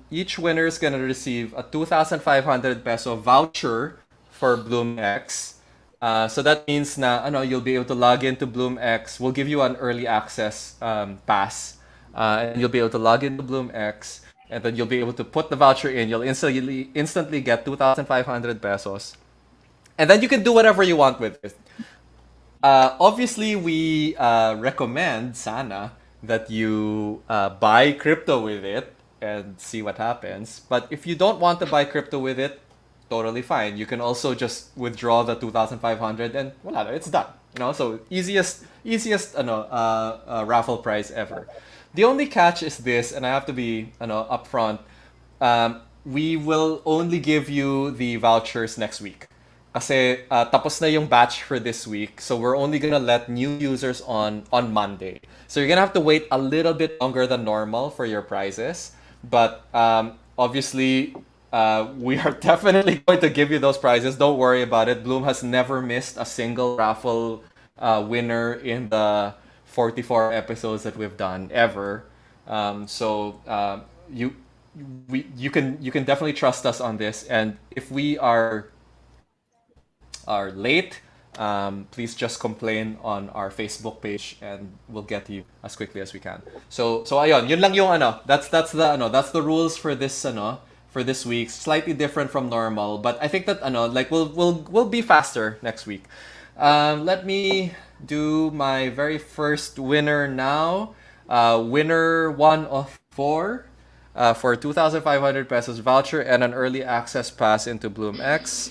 Each winner is gonna receive a 2,500 peso voucher for BloomX. So that means na you'll be able to log into BloomX. We'll give you an early access pass, and you'll be able to log into BloomX, and then you'll be able to put the voucher in. You'll instantly get 2,500 pesos, and then you can do whatever you want with it. Obviously, we recommend sana that you buy crypto with it and see what happens. But if you don't want to buy crypto with it, totally fine. You can also just withdraw the 2,500 and voila, it's done. So easiest raffle prize ever. The only catch is this, and I have to be upfront. We will only give you the vouchers next week. Kasi tapos na yung batch for this week, so we're only gonna let new users on Monday. So you're gonna have to wait a little bit longer than normal for your prizes. But obviously, we are definitely going to give you those prizes. Don't worry about it. Bloom has never missed a single raffle winner in the 44 episodes that we've done ever. You can definitely trust us on this. And if we are late, please just complain on our Facebook page and we'll get to you as quickly as we can. So ayun, yun lang yung that's the rules for this for this week. Slightly different from normal, but I think that we'll be faster next week. Let me do my very first winner now. Winner 1 of 4 for 2,500 pesos voucher and an early access pass into BloomX.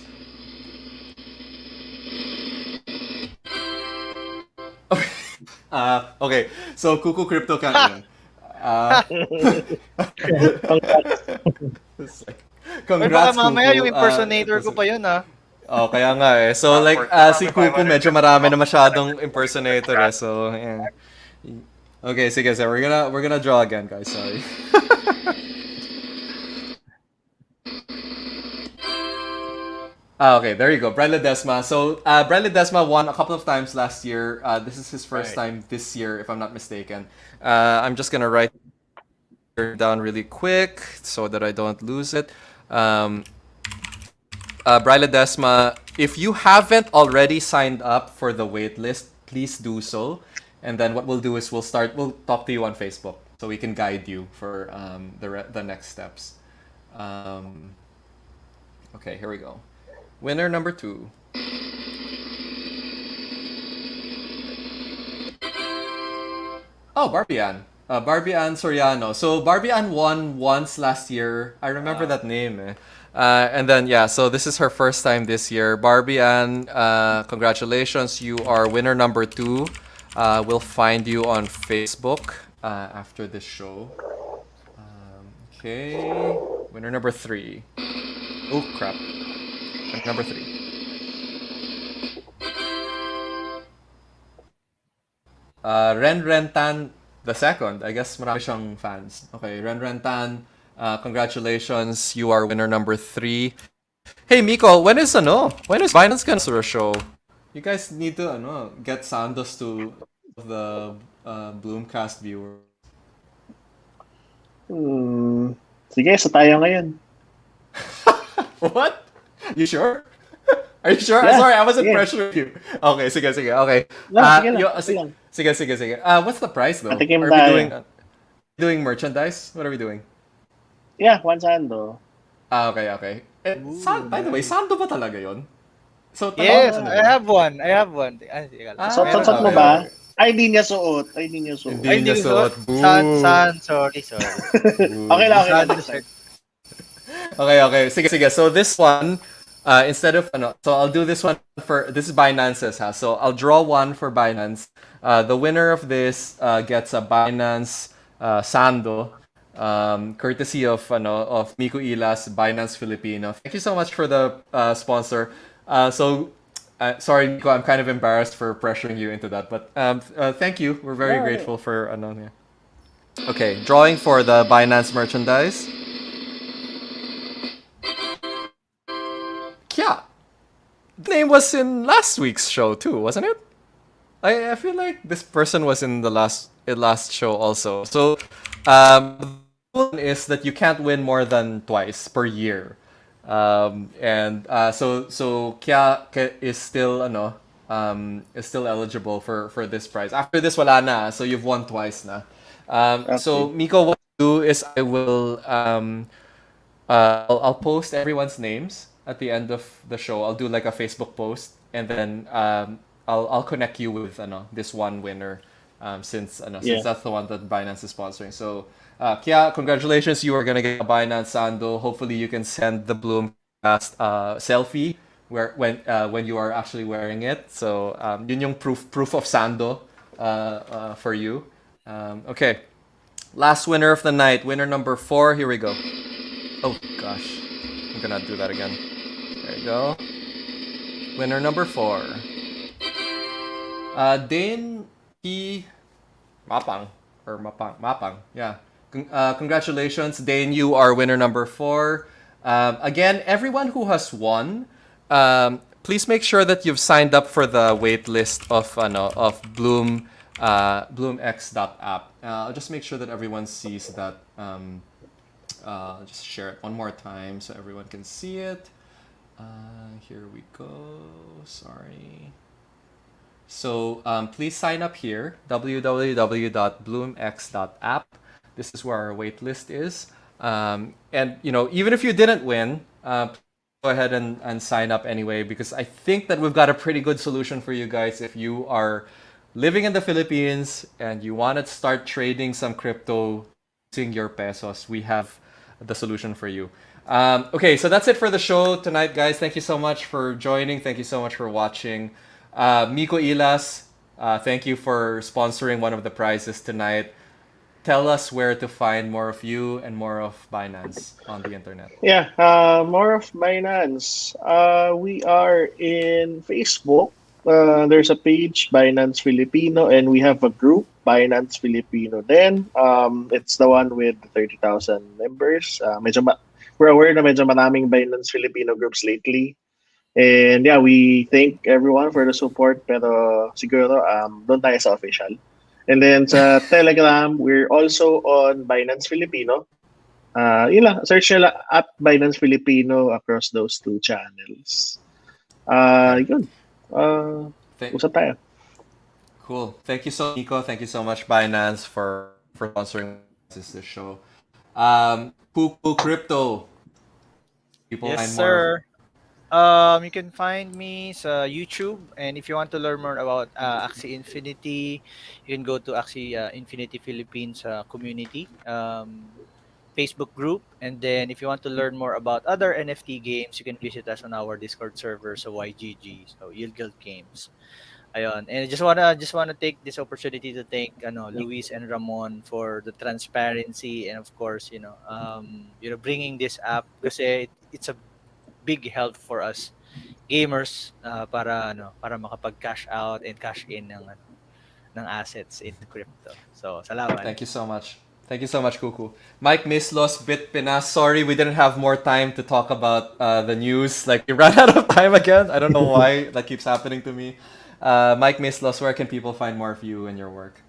Okay, so Kookoo Crypto ka in. Congrats, Baka mamaya Kookoo. yung impersonator ko pa yun, Oh, kaya nga eh. So si Kookoo medyo marami na masyadong impersonator eh. So, yeah. Okay, sige, so we're gonna draw again, guys. Sorry. Okay, there you go. Brad Ledesma. So Brad Ledesma won a couple of times last year. This is his first time this year, if I'm not mistaken. I'm just gonna write it down really quick so that I don't lose it. Brad Ledesma, if you haven't already signed up for the waitlist, please do so. And then what we'll do is we'll talk to you on Facebook so we can guide you for the next steps. Okay, here we go. Winner number 2. Oh, Barbian. Barbian Soriano. So Barbian won once last year. I remember that name. And then, yeah, so this is her first time this year. Barbian, congratulations. You are winner number 2. We'll find you on Facebook after this show. Okay. Winner number 3. Oh, crap. Winner number 3. Ren Rentan the second. I guess marami siyang fans. Okay, Ren Rentan, congratulations. You are winner number 3. Hey Miko, when is Binance gonna do a show? You guys need to get Sandos to the BloomCast viewers. Sige, sa tayo ngayon. What? You sure? Are you sure? Yeah, Sorry, I wasn't yeah. pressuring you. Okay, sige. Okay. Sige. What's the price though? Patikim Are we tayo. doing merchandise? What are we doing? Yeah, one sando. Okay. By the way, Sando ba talaga yon? So, Yes, ano I yun? have one. Teka lang. So, meron suot mo okay. ba? Ay, di niya suot. Hindi Ay, niya hindi suot. ko- Boo. Sorry. Okay lang. Okay. Sige. So this one, instead of so I'll do this one this is Binance's ha. So I'll draw one for Binance. The winner of this gets a Binance Sando, courtesy of Miko Ilas, Binance Filipino. Thank you so much for the sponsor. Sorry, Miko, I'm kind of embarrassed for pressuring you into that, but thank you. We're very grateful for yeah. Okay, drawing for the Binance merchandise. Yeah, the name was in last week's show too, wasn't it? I feel like this person was in the last show also. So, the rule is that you can't win more than twice per year. So Kya is still eligible for this prize. After this wala na, so you've won twice na. So Miko, what I'll do is I will I'll post everyone's names at the end of the show. I'll do like a Facebook post, and then I'll connect you with this one winner, since that's the one that Binance is sponsoring. So Kia, congratulations, you are gonna get a Binance Sando. Hopefully you can send the BloomCast selfie when you are actually wearing it. So yun yung proof of Sando for you. Okay, last winner of the night, winner number 4. Here we go. Oh gosh, I'm gonna do that again. There you go. Winner number 4. Dane P. Mapang. Yeah. Congratulations, Dane. You are winner number 4. Again, everyone who has won, please make sure that you've signed up for the wait list of BloomX.app. I'll just make sure that everyone sees that. I'll just share it one more time so everyone can see it. Here we go. Sorry. So please sign up here, www.BloomX.app. This is where our waitlist is. And even if you didn't win, go ahead and sign up anyway, because I think that we've got a pretty good solution for you guys if you are living in the Philippines and you want to start trading some crypto using your pesos. We have the solution for you. Okay, so that's it for the show tonight, guys. Thank you so much for joining. Thank you so much for watching. Miko Ilas, thank you for sponsoring one of the prizes tonight. Tell us where to find more of you and more of Binance on the internet. Yeah, more of Binance. We are in Facebook. There's a page, Binance Filipino, and we have a group, Binance Filipino. Then, it's the one with 30,000 members. We're aware na medyo maraming Binance Filipino groups lately. And yeah, we thank everyone for the support, pero siguro doon tayo sa official. And then sa Telegram, we're also on Binance Filipino. Yun lang, search nyo lang at Binance Filipino across those two channels. Okay. Yun. Th- Usap tayo. cool. Thank you so Nico. Thank you so much Binance for sponsoring this show. Kookoo Crypto. People Yes, find more of sir. You can find me sa YouTube, and if you want to learn more about Axie Infinity, you can go to Axie Infinity Philippines community Facebook group, and then if you want to learn more about other NFT games, you can visit us on our Discord server, so YGG, so Yield Guild Games. Ayun. And I just wanna take this opportunity to thank Luis and Ramon for the transparency, and of course, bringing this up kasi it's a big help for us gamers para makapag-cash out and cash in ng assets into crypto. So, salamat. Thank you so much. Thank you so much, Kuku. Mike Mislos, Bitpinas. Sorry, we didn't have more time to talk about the news. Like, we ran out of time again. I don't know why that keeps happening to me. Mike Mislos, where can people find more of you and your work?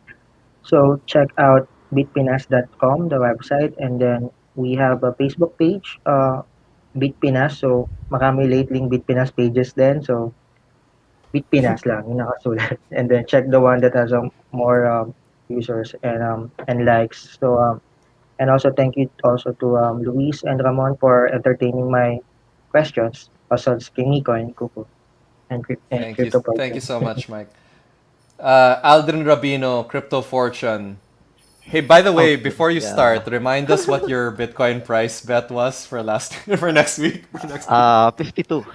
So check out bitpinas.com, the website, and then we have a Facebook page, Bitpinas. So marami lately Bitpinas pages then. So Bitpinas lang yung nakasulat. And then check the one that has more users and likes. So and also thank you also to Luis and Ramon for entertaining my questions. Also kay Nico and Kuku and Thank you. Crypto Thank you Fortune. so much, Mike. Aldrin Rabino, Crypto Fortune. Hey, by the way, Okay. before you Yeah. start, remind us what your Bitcoin price bet was for for next week. For next week. 52.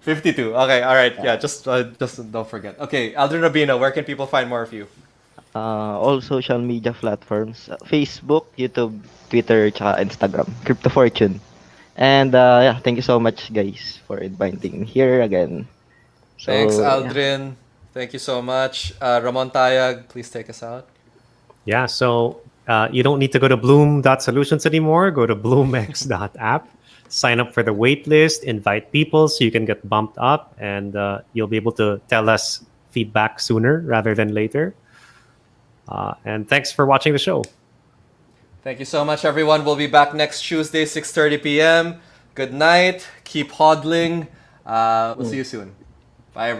52. Okay, all right. Yeah, Yeah. just don't forget. Okay, Aldrin Rabino, where can people find more of you? All social media platforms, Facebook, YouTube, Twitter, tsaka Instagram. Crypto Fortune. And yeah, thank you so much guys for inviting me here again. Thanks, So yeah. Aldrin. Thank you so much. Ramon Tayag, please take us out. Yeah, so you don't need to go to Bloom.solutions anymore. Go to BloomX.app, sign up for the wait list, invite people so you can get bumped up, and you'll be able to tell us feedback sooner rather than later. And thanks for watching the show. Thank you so much, everyone. We'll be back next Tuesday, 6:30 p.m. Good night. Keep hodling. We'll see you soon. Bye, everyone.